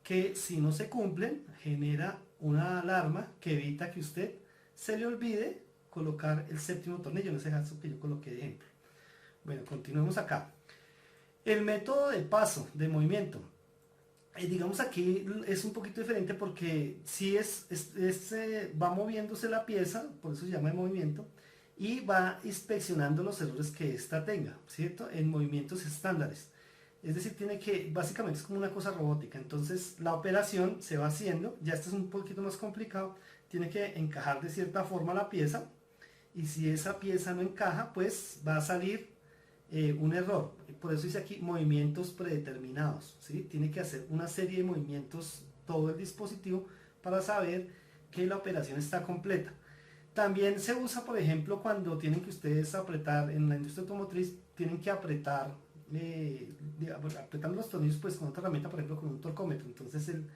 que si no se cumplen, genera una alarma que evita que usted se le olvide colocar el séptimo tornillo, en ese caso que yo coloqué de ejemplo. Bueno, continuemos acá. El método de paso, de movimiento. Digamos aquí es un poquito diferente porque si va moviéndose la pieza, por eso se llama de movimiento, y va inspeccionando los errores que ésta tenga, ¿cierto? En movimientos estándares. Es decir, básicamente es como una cosa robótica. Entonces la operación se va haciendo, ya esto es un poquito más complicado, tiene que encajar de cierta forma la pieza, y si esa pieza no encaja, pues va a salir un error. Por eso dice aquí movimientos predeterminados, ¿sí? Tiene que hacer una serie de movimientos todo el dispositivo para saber que la operación está completa. También se usa, por ejemplo, cuando tienen que ustedes apretar, en la industria automotriz, tienen que apretar apretando los tornillos pues con otra herramienta, por ejemplo con un torcómetro. Entonces él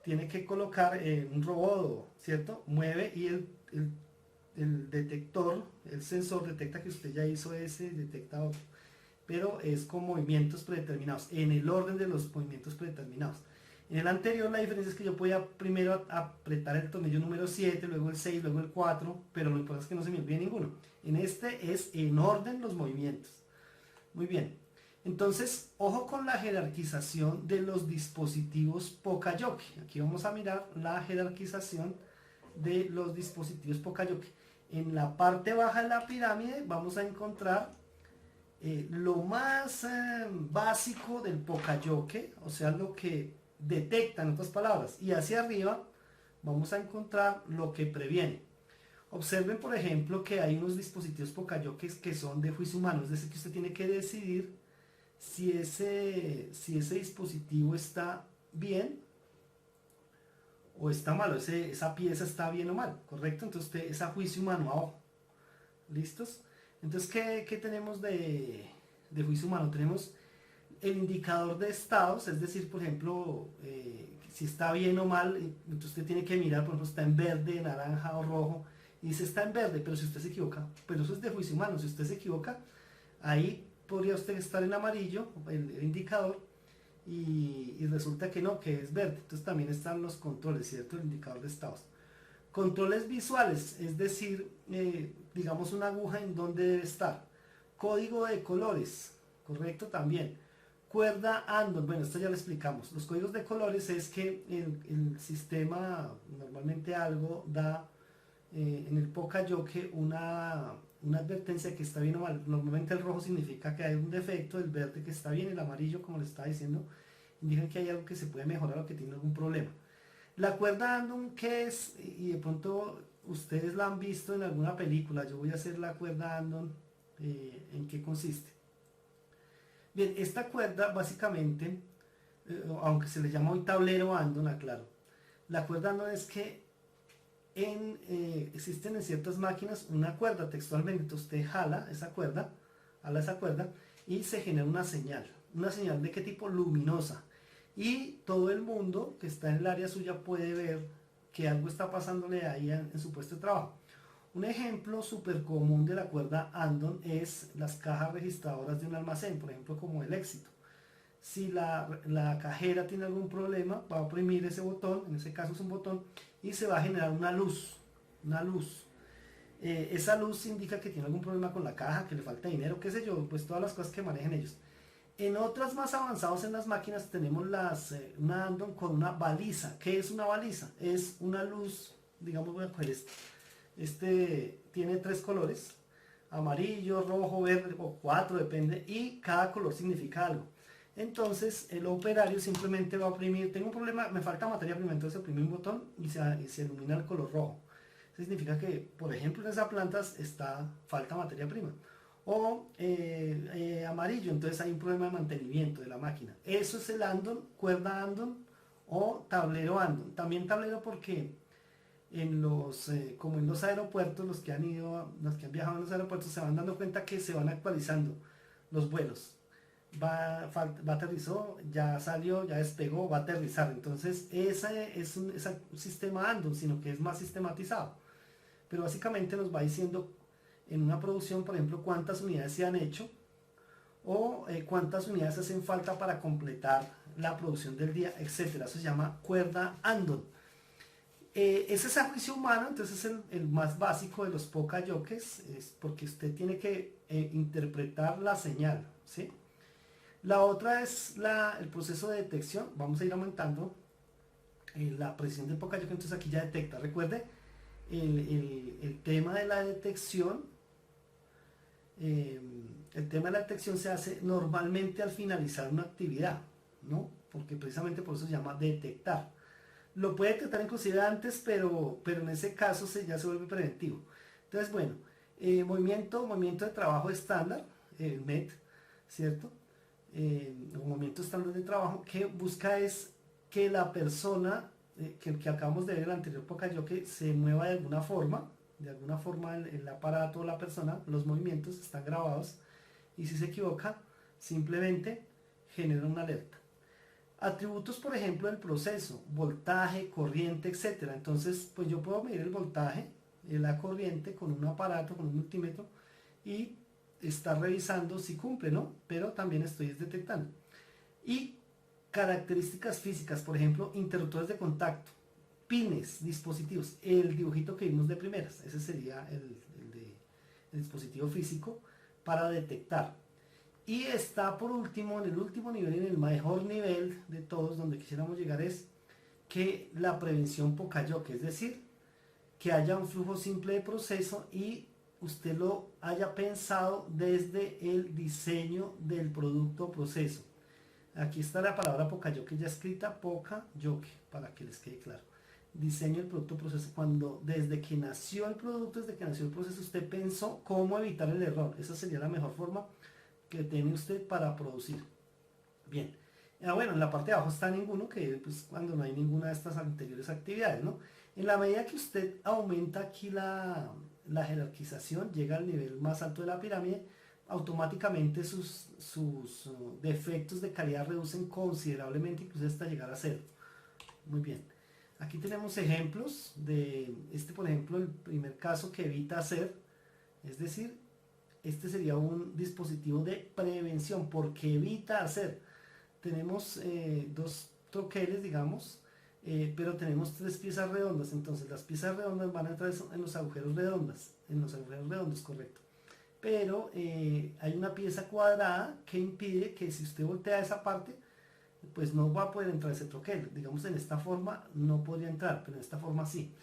tiene que colocar un robot, ¿cierto? Mueve y el detector, el sensor detecta que usted ya hizo ese, detecta otro, pero es con movimientos predeterminados, en el orden de los movimientos predeterminados. En el anterior la diferencia es que yo podía primero apretar el tornillo número 7, luego el 6, luego el 4, pero lo importante es que no se me olvide ninguno. En este es en orden los movimientos. Muy bien. Entonces, ojo con la jerarquización de los dispositivos Poka-Yoke. Aquí vamos a mirar la jerarquización de los dispositivos Poka-Yoke. En la parte baja de la pirámide vamos a encontrar lo más básico del Poka-Yoke, o sea, lo que detecta, en otras palabras, y hacia arriba vamos a encontrar lo que previene. Observen, por ejemplo, que hay unos dispositivos Poka-Yoke que son de juicio humano, es decir, que usted tiene que decidir si ese dispositivo está bien o está malo, esa pieza está bien o mal, ¿correcto? Entonces usted es a juicio humano, a ojo. ¿Listos? Entonces, ¿qué tenemos de juicio humano? Tenemos el indicador de estados, es decir, por ejemplo, si está bien o mal, entonces usted tiene que mirar, por ejemplo, está en verde, naranja o rojo, y dice está en verde, pero si usted se equivoca, pero eso es de juicio humano, si usted se equivoca, ahí podría usted estar en amarillo, el indicador, y resulta que no, que es verde. Entonces también están los controles, ¿cierto? El indicador de estados. Controles visuales, es decir, digamos una aguja en donde debe estar. Código de colores, correcto también. Cuerda Andon, bueno, esto ya lo explicamos. Los códigos de colores es que el sistema, normalmente algo da en el Poka-Yoke una advertencia que está bien o mal. Normalmente el rojo significa que hay un defecto, el verde que está bien, el amarillo, como le estaba diciendo, indica que hay algo que se puede mejorar o que tiene algún problema. La cuerda Andon, ¿qué es? Y de pronto ustedes la han visto en alguna película. Yo voy a hacer la cuerda Andon, ¿en qué consiste? Bien, esta cuerda básicamente, aunque se le llama hoy tablero Andon, aclaro, la cuerda Andon es que existen en ciertas máquinas una cuerda textualmente, entonces usted jala esa cuerda y se genera una señal de qué tipo, luminosa, y todo el mundo que está en el área suya puede ver que algo está pasándole ahí en su puesto de trabajo. Un ejemplo súper común de la cuerda Andon es las cajas registradoras de un almacén, por ejemplo como el Éxito. Si la cajera tiene algún problema, va a oprimir ese botón, en ese caso es un botón, y se va a generar una luz. Esa luz indica que tiene algún problema con la caja, que le falta dinero, qué sé yo, pues todas las cosas que manejen ellos. En otras más avanzados en las máquinas tenemos una Andon con una baliza. ¿Qué es una baliza? Es una luz, digamos, voy a coger este tiene 3 colores, amarillo, rojo, verde, o 4, depende, y cada color significa algo. Entonces el operario simplemente va a oprimir, tengo un problema, me falta materia prima, entonces oprime un botón y se ilumina el color rojo. Eso significa que, por ejemplo, en esa planta falta materia prima. O amarillo, entonces hay un problema de mantenimiento de la máquina. Eso es el Andon, cuerda Andon o tablero Andon. También tablero porque como en los aeropuertos, los que han viajado en los aeropuertos se van dando cuenta que se van actualizando los vuelos. Aterrizó, ya salió, ya despegó, va a aterrizar. Entonces ese es un sistema Andon, sino que es más sistematizado. Pero básicamente nos va diciendo en una producción, por ejemplo, cuántas unidades se han hecho o cuántas unidades hacen falta para completar la producción del día, etcétera. Eso se llama cuerda Andon. Ese es a juicio humano, entonces es el más básico de los Poka-Yokes, es porque usted tiene que interpretar la señal, ¿sí? La otra es el proceso de detección. Vamos a ir aumentando la precisión del Poka-Yoke, entonces aquí ya detecta. Recuerde el tema de la detección. El tema de la detección se hace normalmente al finalizar una actividad, ¿no? Porque precisamente por eso se llama detectar. Lo puede detectar inclusive antes, pero en ese caso ya se vuelve preventivo. Entonces, bueno, movimiento de trabajo estándar, el MET, ¿cierto? Un movimiento estándar de trabajo que busca es que la persona, que acabamos de ver en el anterior Poka-Yoke, se mueva de alguna forma el aparato o la persona, los movimientos están grabados, y si se equivoca, simplemente genera una alerta. Atributos, por ejemplo, del proceso, voltaje, corriente, etcétera. Entonces, pues yo puedo medir el voltaje, la corriente con un aparato, con un multímetro, y estar revisando si cumple, ¿no? Pero también estoy detectando. Y características físicas, por ejemplo, interruptores de contacto, pines, dispositivos, el dibujito que vimos de primeras, ese sería el dispositivo físico para detectar. Y está por último, en el último nivel, en el mejor nivel de todos, donde quisiéramos llegar, es que la prevención Poka-Yoke, es decir, que haya un flujo simple de proceso y usted lo haya pensado desde el diseño del producto o proceso. Aquí está la palabra Poka-Yoke ya escrita, Poka-Yoke, para que les quede claro. Diseño del producto o proceso. Cuando desde que nació el producto, desde que nació el proceso, usted pensó cómo evitar el error. Esa sería la mejor forma que tiene usted para producir. Bien. Bueno, en la parte de abajo está ninguno, que pues cuando no hay ninguna de estas anteriores actividades, ¿no? En la medida que usted aumenta aquí la jerarquización, llega al nivel más alto de la pirámide, automáticamente sus defectos de calidad reducen considerablemente, incluso hasta llegar a cero. Muy bien. Aquí tenemos ejemplos de por ejemplo, el primer caso que evita hacer, es decir, este sería un dispositivo de prevención porque evita hacer. Tenemos dos troqueles, digamos, pero tenemos tres piezas redondas. Entonces las piezas redondas van a entrar en los agujeros redondos, correcto. Pero hay una pieza cuadrada que impide que si usted voltea esa parte, pues no va a poder entrar ese troquel. Digamos, en esta forma no podría entrar, pero en esta forma sí.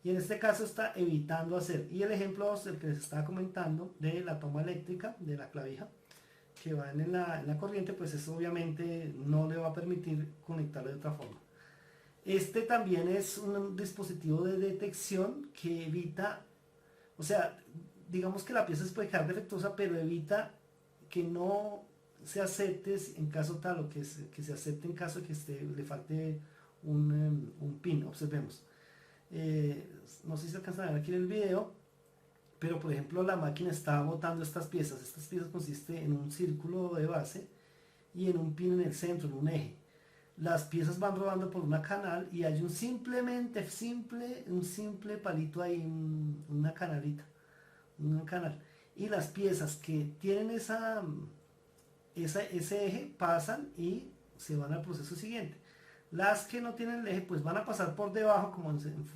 Y en este caso está evitando hacer. Y el ejemplo el que les estaba comentando de la toma eléctrica de la clavija que va en la corriente, pues eso obviamente no le va a permitir conectarlo de otra forma. Este también es un dispositivo de detección que evita, o sea, digamos que la pieza se puede quedar defectuosa, pero evita que no se acepte en caso tal, o que se acepte en caso de que le falte un pin. Observemos. No sé si se alcanzan a ver aquí en el video, pero por ejemplo la máquina está botando estas piezas. Estas piezas consisten en un círculo de base y en un pin en el centro, en un eje. Las piezas van rodando por una canal y hay un simple palito ahí, una canalita, un canal. Y las piezas que tienen ese eje pasan y se van al proceso siguiente. Las que no tienen el eje pues van a pasar por debajo,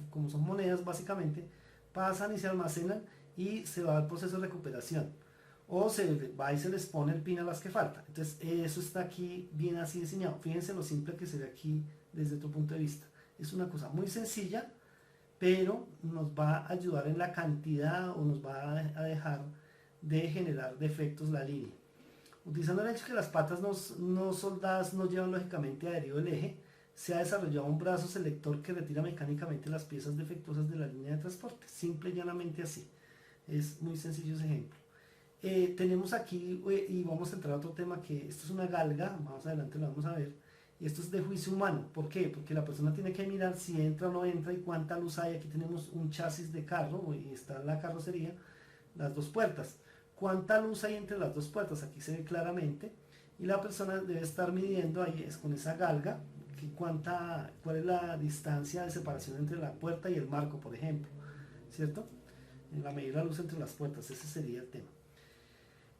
como son monedas básicamente, pasan y se almacenan y se va al proceso de recuperación. O se va y se les pone el pin a las que faltan. Entonces eso está aquí bien así diseñado. Fíjense lo simple que se ve aquí desde otro punto de vista. Es una cosa muy sencilla, pero nos va a ayudar en la cantidad o nos va a dejar de generar defectos la línea. Utilizando el hecho que las patas no soldadas no llevan lógicamente adherido del eje, se ha desarrollado un brazo selector que retira mecánicamente las piezas defectuosas de la línea de transporte. Simple y llanamente así. Es muy sencillo ese ejemplo. Tenemos aquí, y vamos a entrar a otro tema, que esto es una galga, más adelante lo vamos a ver, y esto es de juicio humano. ¿Por qué? Porque la persona tiene que mirar si entra o no entra y cuánta luz hay. Aquí tenemos un chasis de carro, y está la carrocería, las dos puertas. ¿Cuánta luz hay entre las dos puertas? Aquí se ve claramente, y la persona debe estar midiendo ahí, es con esa galga, cuál es la distancia de separación entre la puerta y el marco, por ejemplo, ¿cierto? En la medida de la luz entre las puertas, ese sería el tema.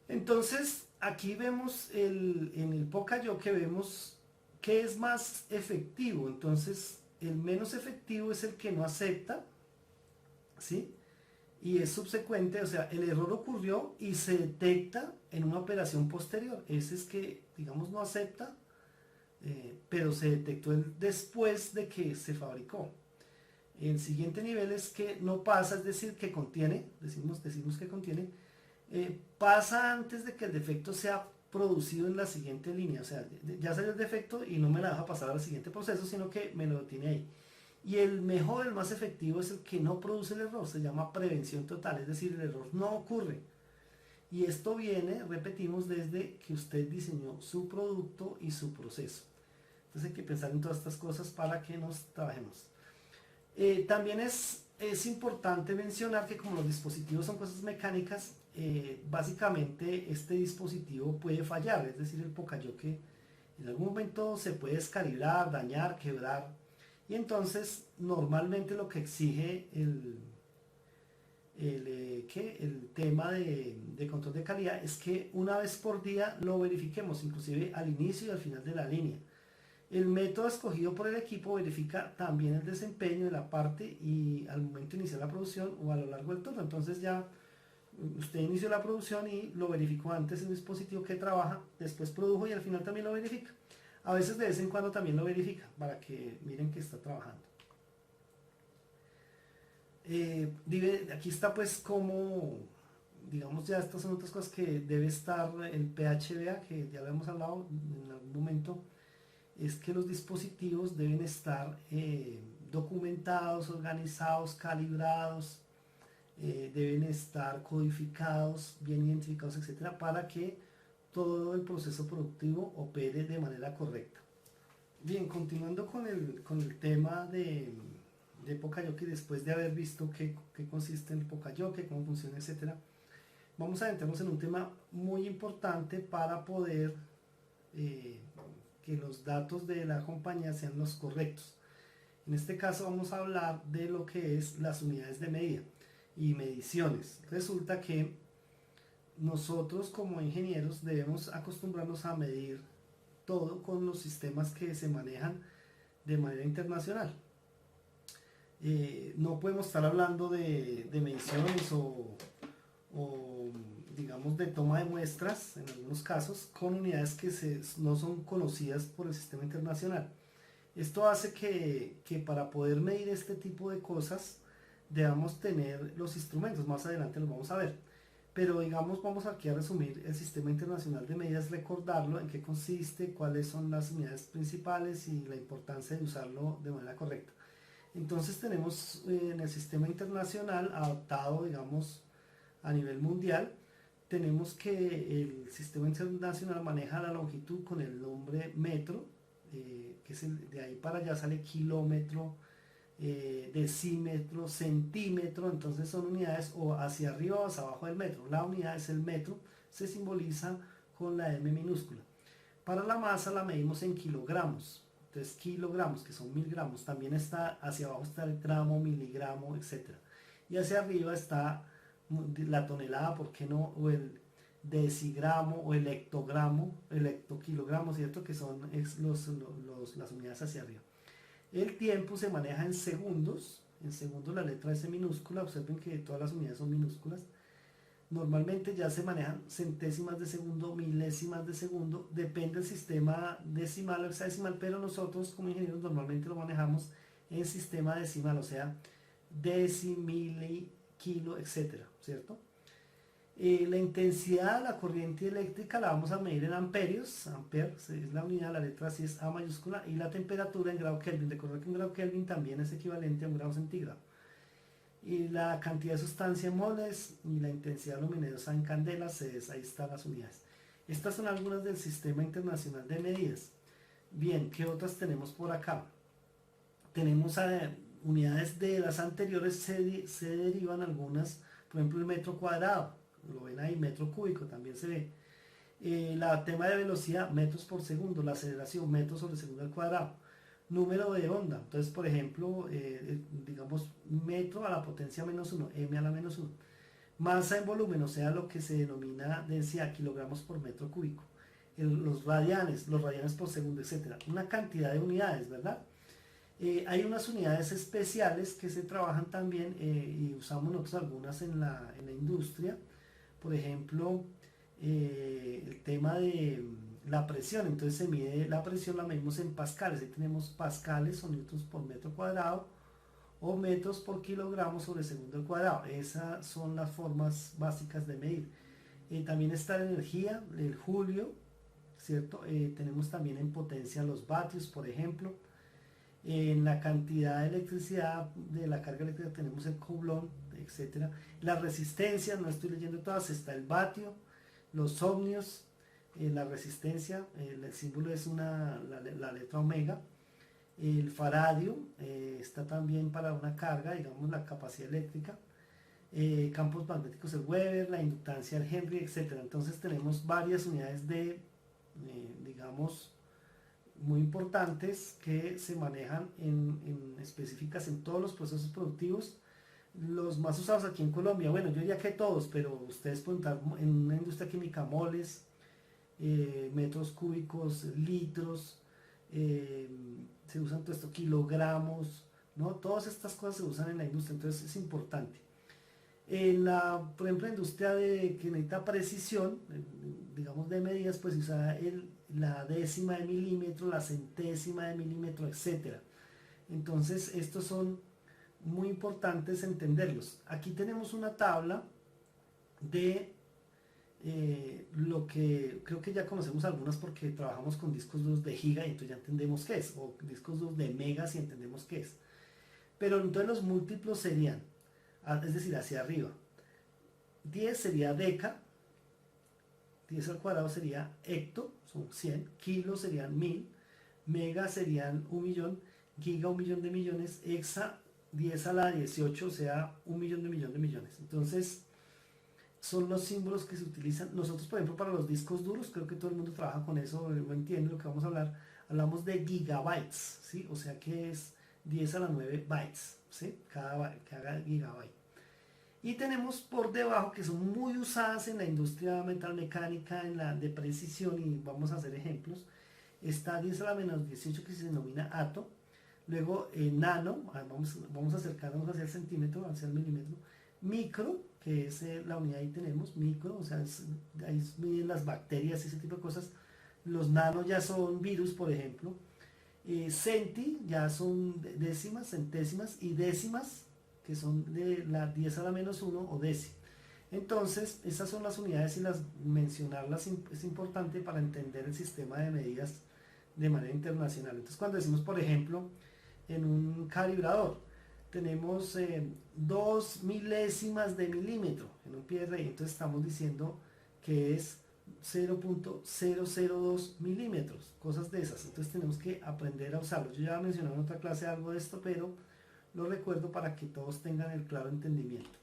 Entonces, aquí vemos en el Poka-Yoke vemos qué es más efectivo. Entonces, el menos efectivo es el que no acepta, ¿sí? Y es subsecuente, o sea, el error ocurrió y se detecta en una operación posterior. Ese es que, digamos, no acepta, pero se detectó después de que se fabricó. El siguiente nivel es que no pasa, es decir, que contiene, decimos que contiene, pasa antes de que el defecto sea producido en la siguiente línea. O sea, ya salió el defecto y no me la deja pasar al siguiente proceso, sino que me lo tiene ahí. Y el mejor, el más efectivo, es el que no produce el error. Se llama prevención total, es decir, el error no ocurre. Y esto viene, repetimos, desde que usted diseñó su producto y su proceso. Entonces hay que pensar en todas estas cosas para que nos trabajemos. También es es importante mencionar que como los dispositivos son cosas mecánicas, básicamente este dispositivo puede fallar, es decir, el Pocayoke en algún momento se puede descalibrar, dañar, quebrar, y entonces normalmente lo que exige el tema de control de calidad es que una vez por día lo verifiquemos, inclusive al inicio y al final de la línea. El método escogido por el equipo verifica también el desempeño de la parte y al momento de iniciar la producción o a lo largo del turno. Entonces ya usted inició la producción y lo verificó antes en el dispositivo que trabaja, después produjo y al final también lo verifica. A veces de vez en cuando también lo verifica para que miren que está trabajando. Aquí está pues como, digamos, ya estas son otras cosas que debe estar el PHBA, que ya lo hemos hablado en algún momento, es que los dispositivos deben estar documentados, organizados, calibrados, deben estar codificados, bien identificados, etcétera, para que todo el proceso productivo opere de manera correcta. Bien, continuando con el tema de Pocayoke, después de haber visto qué consiste el Pocayoke, cómo funciona, etcétera, vamos a adentrarnos en un tema muy importante para poder que los datos de la compañía sean los correctos. En este caso vamos a hablar de lo que es las unidades de medida y mediciones. Resulta que nosotros como ingenieros debemos acostumbrarnos a medir todo con los sistemas que se manejan de manera internacional. No podemos estar hablando de mediciones o digamos de toma de muestras en algunos casos con unidades que no son conocidas por el sistema internacional. Esto hace que para poder medir este tipo de cosas debamos tener los instrumentos, más adelante los vamos a ver, pero digamos vamos aquí a resumir el sistema internacional de medidas, recordarlo, en qué consiste, cuáles son las unidades principales y la importancia de usarlo de manera correcta. Entonces tenemos en el sistema internacional adaptado, digamos, a nivel mundial, tenemos que el sistema internacional maneja la longitud con el nombre metro, que es de ahí para allá sale kilómetro, decímetro, centímetro, entonces son unidades o hacia arriba o hacia abajo del metro. La unidad es el metro, se simboliza con la M minúscula. Para la masa la medimos en kilogramos, entonces kilogramos, que son 1000 gramos, también está hacia abajo está el gramo, miligramo, etc. Y hacia arriba está la tonelada, ¿por qué no? O el decigramo o el hectogramo, el hectokilogramo, ¿cierto? Que son las unidades hacia arriba. El tiempo se maneja en segundos la letra S minúscula, observen que todas las unidades son minúsculas. Normalmente ya se manejan centésimas de segundo, milésimas de segundo, depende del sistema decimal o hexadecimal, pero nosotros como ingenieros normalmente lo manejamos en sistema decimal, o sea, decimili, kilo, etcétera, ¿cierto? La intensidad de la corriente eléctrica la vamos a medir en amperios, amperes es la unidad, la letra sí es A mayúscula, y la temperatura en grado Kelvin. Recuerda que un grado Kelvin también es equivalente a un grado centígrado. Y la cantidad de sustancia en moles y la intensidad luminosa en candelas, ahí están las unidades. Estas son algunas del Sistema Internacional de Medidas. Bien, ¿qué otras tenemos por acá? Tenemos unidades de las anteriores, se derivan algunas, por ejemplo el metro cuadrado, lo ven ahí, metro cúbico también se ve. La tema de velocidad, metros por segundo, la aceleración, metros sobre segundo al cuadrado. Número de onda, entonces por ejemplo, digamos metro a la potencia menos 1, m a la menos 1. Masa en volumen, o sea lo que se denomina densidad, kilogramos por metro cúbico. Los radianes por segundo, etcétera. Una cantidad de unidades, ¿verdad? Hay unas unidades especiales que se trabajan también y usamos nosotros algunas en la industria. Por ejemplo, el tema de la presión, entonces se mide la presión, la medimos en pascales, ahí tenemos pascales o newtons por metro cuadrado o metros por kilogramo sobre segundo al cuadrado. Esas son las formas básicas de medir. También está la energía, el julio, ¿cierto? Tenemos también en potencia los vatios, por ejemplo. En la cantidad de electricidad de la carga eléctrica tenemos el coulomb, etcétera. La resistencia, no estoy leyendo todas, está el vatio, los ohmios, la resistencia, el símbolo es la letra omega. El faradio está también para una carga, digamos la capacidad eléctrica. Campos magnéticos el Weber, la inductancia el Henry, etcétera. Entonces tenemos varias unidades digamos, muy importantes que se manejan específicas en todos los procesos productivos. Los más usados aquí en Colombia, bueno, yo diría que todos, pero ustedes pueden estar en una industria química moles, metros cúbicos, litros, se usan todo esto, kilogramos, ¿no? Todas estas cosas se usan en la industria, entonces es importante. Por ejemplo, la industria que necesita precisión, digamos de medidas, pues usa la décima de milímetro, la centésima de milímetro, etcétera. Entonces, estos son muy importantes entenderlos. Aquí tenemos una tabla de lo que creo que ya conocemos algunas porque trabajamos con discos duros de giga y entonces ya entendemos qué es, o discos duros de megas y entendemos qué es. Pero entonces los múltiplos serían, es decir, hacia arriba. 10 sería deca, 10 al cuadrado sería hecto, son 100, kilos serían 1000, mega serían 1.000.000, giga 1.000.000 de millones, hexa 10 a la 18, o sea 1.000.000 de millones. Entonces, son los símbolos que se utilizan. Nosotros, por ejemplo, para los discos duros, creo que todo el mundo trabaja con eso, no entiende lo que vamos a hablar. Hablamos de gigabytes, ¿sí? O sea que es 10 a la 9 bytes, ¿sí? Cada gigabyte. Y tenemos por debajo que son muy usadas en la industria metalmecánica, en la de precisión, y vamos a hacer ejemplos. Está 10 a la menos 18 que se denomina ato. Luego nano, vamos a acercarnos hacia el centímetro, hacia el milímetro. Micro, que es la unidad ahí tenemos, micro, o sea, ahí miden las bacterias y ese tipo de cosas. Los nanos ya son virus, por ejemplo. Centi ya son décimas, centésimas y décimas, que son de la 10 a la menos 1 o décima. Entonces, esas son las unidades y mencionarlas es importante para entender el sistema de medidas de manera internacional. Entonces, cuando decimos, por ejemplo, en un calibrador, tenemos 2 milésimas de milímetro en un PRI, entonces estamos diciendo que es 0.002 milímetros, cosas de esas. Entonces tenemos que aprender a usarlo. Yo ya mencioné en otra clase algo de esto, pero lo recuerdo para que todos tengan el claro entendimiento.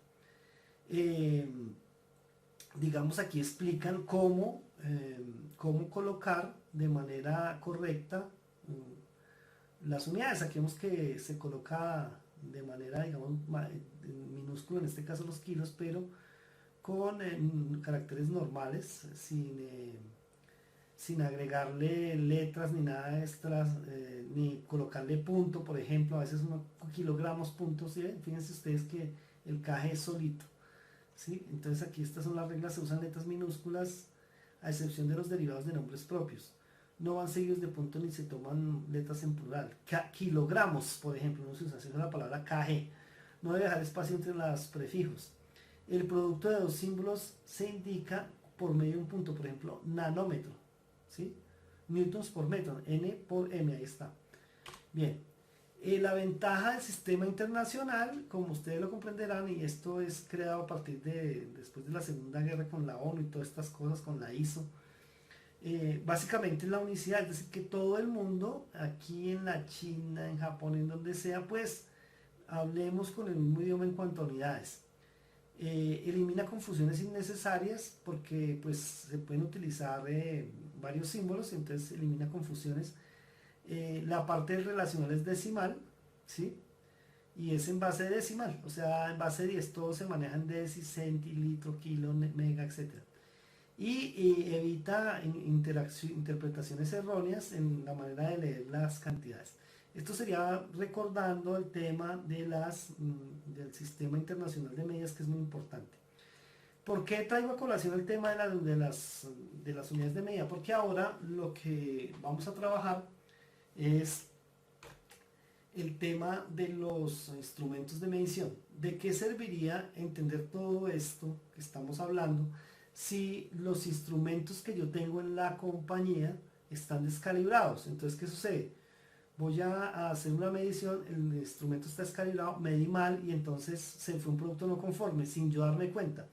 Digamos, aquí explican cómo colocar de manera correcta las unidades. Aquí vemos que se coloca de manera, digamos, minúscula, en este caso los kilos, pero con caracteres normales, sin agregarle letras ni nada extras, ni colocarle punto, por ejemplo. A veces kilogramos, puntos, ¿sí? Fíjense ustedes que el KG es solito, ¿sí? Entonces aquí estas son las reglas, se usan letras minúsculas a excepción de los derivados de nombres propios. No van seguidos de punto ni se toman letras en plural. Kilogramos, por ejemplo, no se usa, sino la palabra KG. No debe dejar espacio entre los prefijos. El producto de dos símbolos se indica por medio de un punto, por ejemplo, nanómetro, ¿sí? Newtons por metro, N por M, ahí está. Bien, la ventaja del sistema internacional, como ustedes lo comprenderán, y esto es creado a partir después de la Segunda Guerra con la ONU y todas estas cosas, con la ISO, básicamente la unicidad, es decir, que todo el mundo, aquí en la China, en Japón, en donde sea, pues hablemos con el mismo idioma en cuanto a unidades. Elimina confusiones innecesarias porque pues se pueden utilizar varios símbolos, entonces elimina confusiones. La parte relacional es decimal, ¿sí? Y es en base de decimal, o sea, en base de 10, todo se maneja en deci, centi, litro, kilo, mega, etc. Y evita interpretaciones erróneas en la manera de leer las cantidades. Esto sería recordando el tema del sistema internacional de medidas, que es muy importante. ¿Por qué traigo a colación el tema de las unidades de medida? Porque ahora lo que vamos a trabajar es el tema de los instrumentos de medición. ¿De qué serviría entender todo esto que estamos hablando si los instrumentos que yo tengo en la compañía están descalibrados? Entonces, ¿qué sucede? Voy a hacer una medición, el instrumento está descalibrado, medí mal y entonces se fue un producto no conforme sin yo darme cuenta.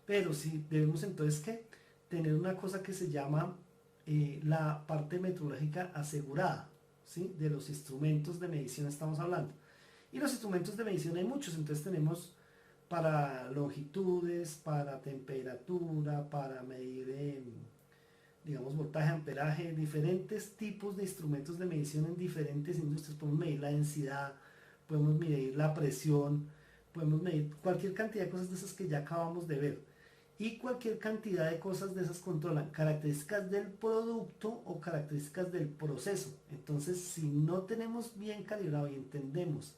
Pero sí debemos entonces que tener una cosa que se llama la parte metrológica asegurada, ¿sí? De los instrumentos de medición estamos hablando. Y los instrumentos de medición hay muchos, entonces tenemos para longitudes, para temperatura, para medir, digamos, voltaje, amperaje, diferentes tipos de instrumentos de medición en diferentes industrias. Podemos medir la densidad, podemos medir la presión, podemos medir cualquier cantidad de cosas de esas que ya acabamos de ver. Y cualquier cantidad de cosas de esas controlan características del producto o características del proceso. Entonces, si no tenemos bien calibrado y entendemos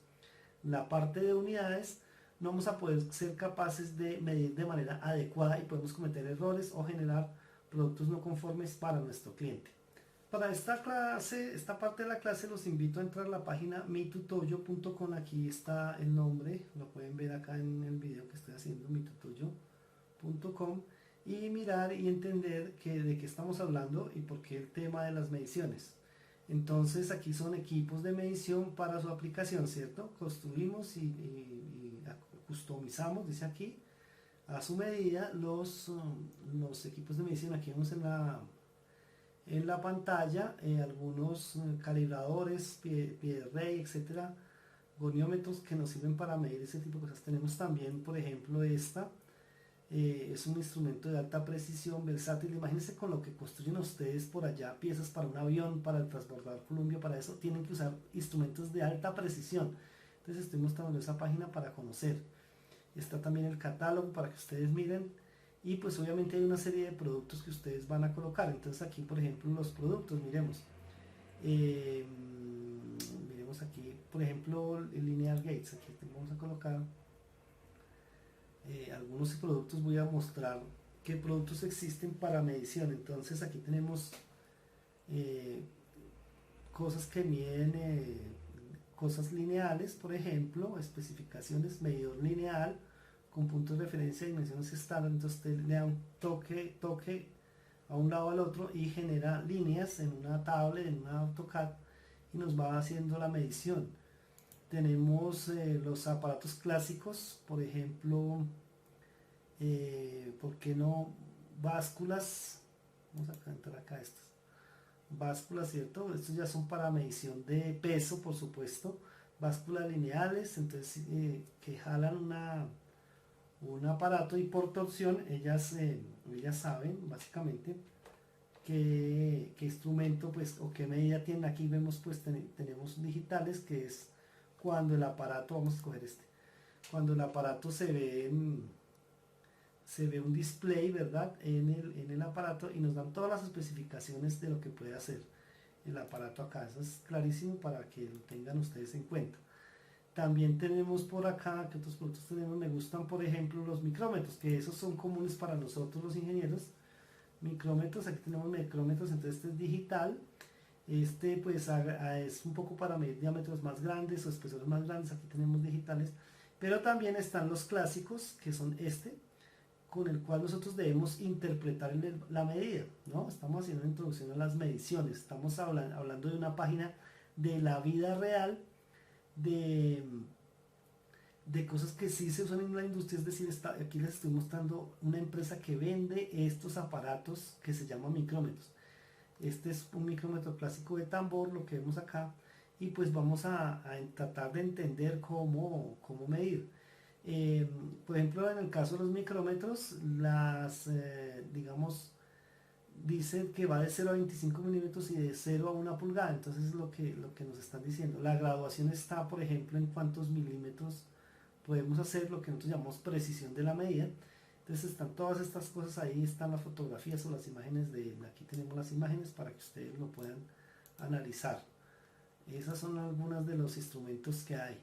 la parte de unidades, no vamos a poder ser capaces de medir de manera adecuada y podemos cometer errores o generar productos no conformes para nuestro cliente. Para esta clase, esta parte de la clase, los invito a entrar a la página mitutoyo.com. Aquí está el nombre, lo pueden ver acá en el video que estoy haciendo, mitutoyo.com, y mirar y entender de qué estamos hablando y por qué el tema de las mediciones. Entonces aquí son equipos de medición para su aplicación, ¿cierto? Construimos y customizamos, dice aquí, a su medida los equipos de medición. Aquí vemos en la pantalla algunos calibradores, pie de rey, etcétera, goniómetros que nos sirven para medir ese tipo de cosas. Tenemos también, por ejemplo, esta. Es un instrumento de alta precisión, versátil. Imagínense con lo que construyen ustedes por allá, piezas para un avión, para el transbordador Columbia, para eso tienen que usar instrumentos de alta precisión. Entonces estoy mostrando esa página para conocer. Está también el catálogo para que ustedes miren, y pues obviamente hay una serie de productos que ustedes van a colocar. Entonces aquí, por ejemplo, los productos, miremos. Miremos aquí, por ejemplo, el Linear Gates. Aquí vamos a colocar algunos productos. Voy a mostrar qué productos existen para medición. Entonces aquí tenemos cosas que miden cosas lineales, por ejemplo, especificaciones, medidor lineal con puntos de referencia y dimensiones estándar. Entonces usted le da un toque a un lado al otro y genera líneas en una tablet, en una AutoCAD, y nos va haciendo la medición. Tenemos los aparatos clásicos, por ejemplo, ¿por qué no? Básculas. Vamos a entrar acá estos. Básculas, ¿cierto? Estos ya son para medición de peso, por supuesto. Básculas lineales, entonces que jalan un aparato, y por torsión ellas saben básicamente qué instrumento, pues, o qué medida tienen. Aquí vemos, pues, tenemos digitales, que es cuando el aparato, vamos a escoger cuando el aparato se ve un display, ¿verdad? En el aparato, y nos dan todas las especificaciones de lo que puede hacer el aparato acá. Eso es clarísimo para que lo tengan ustedes en cuenta. También tenemos por acá, ¿qué otros productos tenemos? Me gustan, por ejemplo, los micrómetros, que esos son comunes para nosotros los ingenieros. Micrómetros, aquí tenemos micrómetros, entonces este es digital. Este pues es un poco para medir diámetros más grandes o espesores más grandes. Aquí tenemos digitales, pero también están los clásicos, que son con el cual nosotros debemos interpretar la medida, ¿no? Estamos haciendo una introducción a las mediciones, estamos hablando de una página de la vida real, de cosas que sí se usan en la industria. Es decir, aquí les estoy mostrando una empresa que vende estos aparatos que se llaman micrómetros. Este es un micrómetro clásico de tambor, lo que vemos acá, y pues vamos a tratar de entender cómo medir. Por ejemplo, en el caso de los micrómetros, digamos, dicen que va de 0 a 25 milímetros y de 0 a 1 pulgada. Entonces es lo que nos están diciendo. La graduación está, por ejemplo, en cuántos milímetros podemos hacer, lo que nosotros llamamos precisión de la medida. Entonces están todas estas cosas ahí, están las fotografías o las imágenes aquí tenemos las imágenes para que ustedes lo puedan analizar. Esas son algunas de los instrumentos que hay.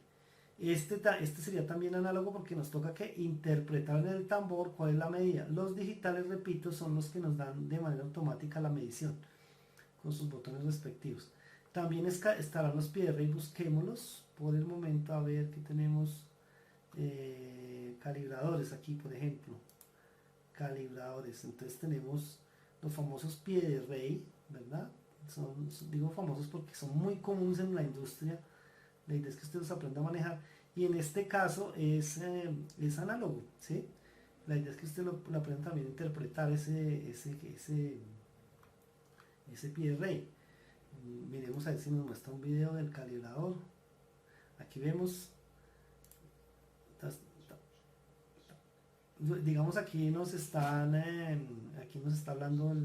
Este sería también análogo, porque nos toca que interpretar en el tambor cuál es la medida. Los digitales, repito, son los que nos dan de manera automática la medición con sus botones respectivos. También estarán los pie de rey, busquémoslos por el momento, a ver que tenemos. Calibradores aquí, por ejemplo, calibradores. Entonces tenemos los famosos pie de rey, ¿verdad? Digo famosos porque son muy comunes en la industria. La idea es que usted los aprenda a manejar, y en este caso es análogo, ¿sí? La idea es que usted lo aprenda también a interpretar ese pie de rey. Miremos a ver si nos muestra un video del calibrador. Aquí vemos, digamos aquí nos está hablando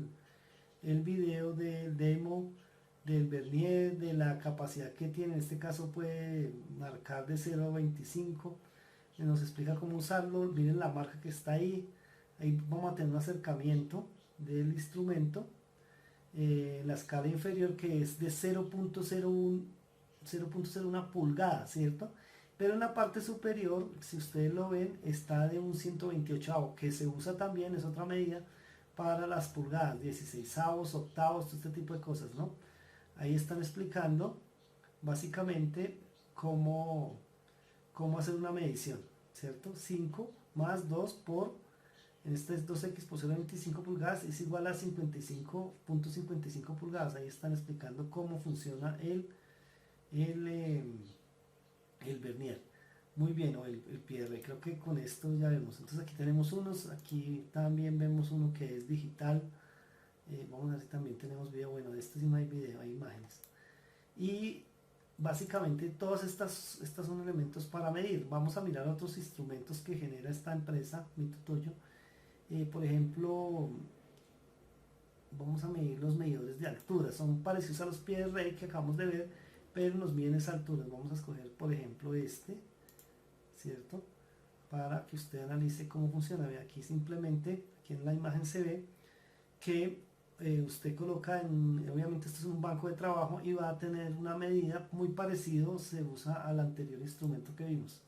el video del demo del vernier, de la capacidad que tiene. En este caso puede marcar de 0 a 25. Nos explica cómo usarlo. Miren la marca que está ahí. Ahí vamos a tener un acercamiento del instrumento. La escala inferior, que es de 0.01 pulgada, ¿cierto? Pero en la parte superior, si ustedes lo ven, está de un 128, que se usa también, es otra medida para las pulgadas, 16, octavos, todo este tipo de cosas, ¿no? Ahí están explicando básicamente cómo hacer una medición, ¿cierto? 5 más 2 por, en este es 2x por 0.25 pulgadas, es igual a 55.55 pulgadas. Ahí están explicando cómo funciona el vernier. Muy bien, o el PRI. Creo que con esto ya vemos. Entonces aquí tenemos unos, aquí también vemos uno que es digital. Vamos a ver si también tenemos video. Bueno, de este sí no hay video, hay imágenes. Y básicamente todas estas son elementos para medir. Vamos a mirar otros instrumentos que genera esta empresa, Mitutoyo. Por ejemplo, vamos a medir los medidores de altura. Son parecidos a los PRI que acabamos de ver, pero nos miden esa altura. Vamos a escoger, por ejemplo, este, ¿cierto? Para que usted analice cómo funciona. Ve, aquí simplemente, aquí en la imagen se ve que usted coloca obviamente esto es un banco de trabajo y va a tener una medida muy parecido, se usa al anterior instrumento que vimos.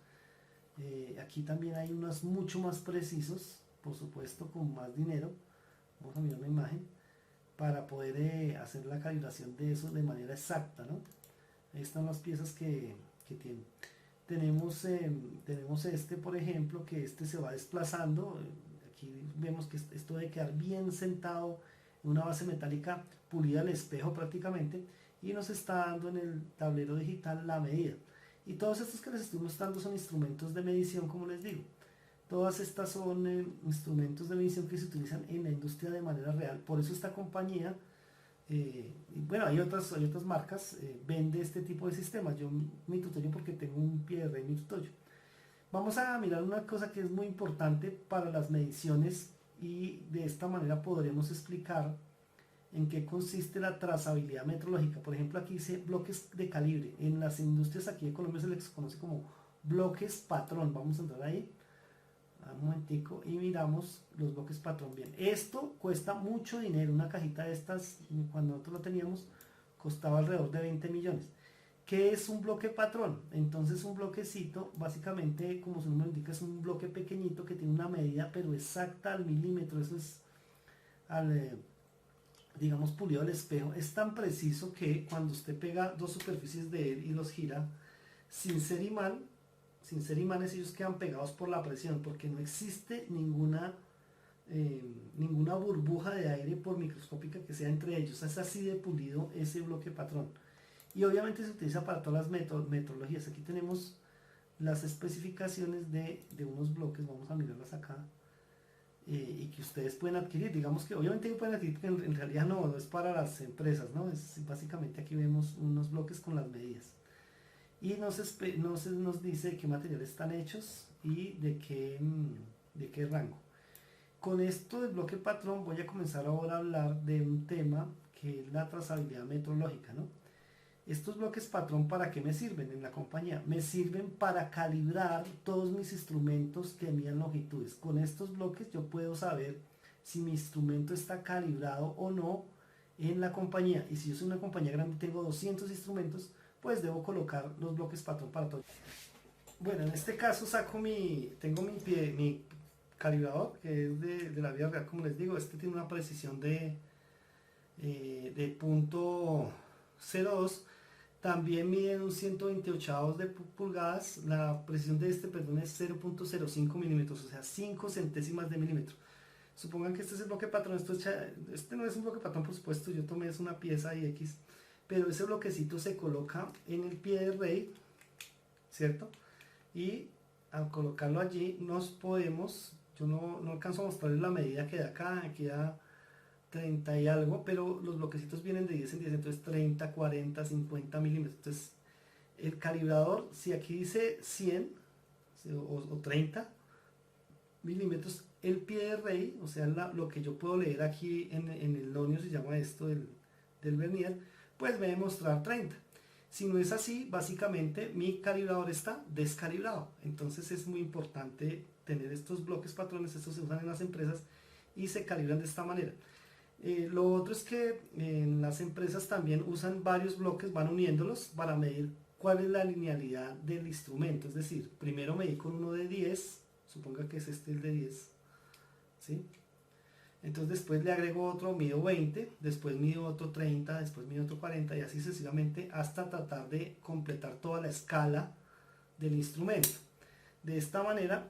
Aquí también hay unos mucho más precisos, por supuesto con más dinero. Vamos a mirar una imagen para poder hacer la calibración de eso de manera exacta, ¿no? Ahí están las piezas que tienen. Tenemos este, por ejemplo, que este se va desplazando. Aquí vemos que esto debe quedar bien sentado en una base metálica pulida al espejo prácticamente, y nos está dando en el tablero digital la medida. Y todos estos que les estoy mostrando son instrumentos de medición, como les digo. Todas estas son instrumentos de medición que se utilizan en la industria de manera real. Por eso esta compañía, bueno, hay otras marcas, vende este tipo de sistemas. Yo Mitutoyo porque tengo un PRI Mitutoyo. Vamos a mirar una cosa que es muy importante para las mediciones, y de esta manera podremos explicar en qué consiste la trazabilidad metrológica. Por ejemplo, aquí dice bloques de calibre. En las industrias aquí de Colombia se les conoce como bloques patrón. Vamos a entrar ahí un momentico y miramos los bloques patrón. Bien, esto cuesta mucho dinero. Una cajita de estas, cuando nosotros lo teníamos, costaba alrededor de 20 millones. ¿Qué es un bloque patrón? Entonces un bloquecito, básicamente, como su nombre indica, es un bloque pequeñito que tiene una medida pero exacta al milímetro. Eso es digamos, pulido al espejo. Es tan preciso que cuando usted pega dos superficies de él y los gira sin ser imanes, ellos quedan pegados por la presión, porque no existe ninguna burbuja de aire, por microscópica que sea entre ellos. Es así de pulido ese bloque patrón. Y obviamente se utiliza para todas las metrologías. Aquí tenemos las especificaciones de unos bloques, vamos a mirarlas acá, y que ustedes pueden adquirir. Digamos que obviamente pueden adquirir, que en realidad no es para las empresas, ¿no? Es básicamente, aquí vemos unos bloques con las medidas. Y nos dice de qué materiales están hechos y de qué rango. Con esto del bloque patrón voy a comenzar ahora a hablar de un tema que es la trazabilidad metrológica, ¿no? Estos bloques patrón, ¿para qué me sirven en la compañía? Me sirven para calibrar todos mis instrumentos que midan longitudes. Con estos bloques yo puedo saber si mi instrumento está calibrado o no en la compañía. Y si yo soy una compañía grande y tengo 200 instrumentos, pues debo colocar los bloques patrón para todo. Bueno, en este caso tengo mi calibrador, que es de la vida real, como les digo. Este tiene una precisión de .02. También mide un 128 de pulgadas. La precisión de este, perdón, es 0.05 milímetros, o sea, 5 centésimas de milímetro. Supongan que este es el bloque patrón. Este no es un bloque patrón, por supuesto. Yo tomé es una pieza y X, pero ese bloquecito se coloca en el pie del rey, ¿cierto? Y al colocarlo allí yo no alcanzo a mostrarles la medida que da acá, queda 30 y algo, pero los bloquecitos vienen de 10 en 10, entonces 30, 40, 50 milímetros. Entonces el calibrador, si aquí dice 100 o 30 milímetros, el pie de rey, o sea, lo que yo puedo leer aquí en el nonio, se llama esto del vernier, pues me debe mostrar 30. Si no es así, básicamente mi calibrador está descalibrado. Entonces es muy importante tener estos bloques patrones, estos se usan en las empresas y se calibran de esta manera. Lo otro es que en las empresas también usan varios bloques, van uniéndolos para medir cuál es la linealidad del instrumento. Es decir, primero medí con uno de 10, suponga que es este el de 10, ¿sí? Entonces después le agrego otro, mido 20, después mido otro 30, después mido otro 40 y así sucesivamente hasta tratar de completar toda la escala del instrumento. De esta manera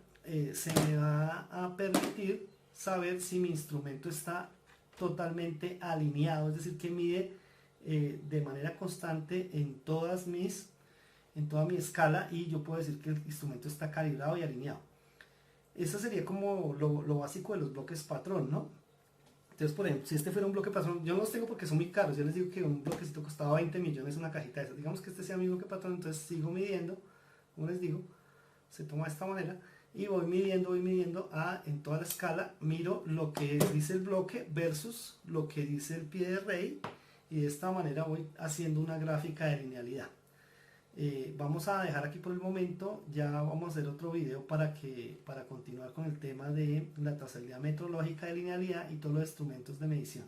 se me va a permitir saber si mi instrumento está totalmente alineado, es decir, que mide de manera constante en toda mi escala y yo puedo decir que el instrumento está calibrado y alineado. Eso sería como lo básico de los bloques patrón, ¿no? Entonces, por ejemplo, si este fuera un bloque patrón, yo no los tengo porque son muy caros. Yo les digo que un bloquecito costaba 20 millones una cajita de esas. Digamos que este sea mi bloque patrón, entonces sigo midiendo, como les digo, se toma de esta manera y voy midiendo en toda la escala, miro lo que dice el bloque versus lo que dice el pie de rey y de esta manera voy haciendo una gráfica de linealidad. Vamos a dejar aquí por el momento, ya vamos a hacer otro video para continuar con el tema de la trazabilidad metrológica de linealidad y todos los instrumentos de medición.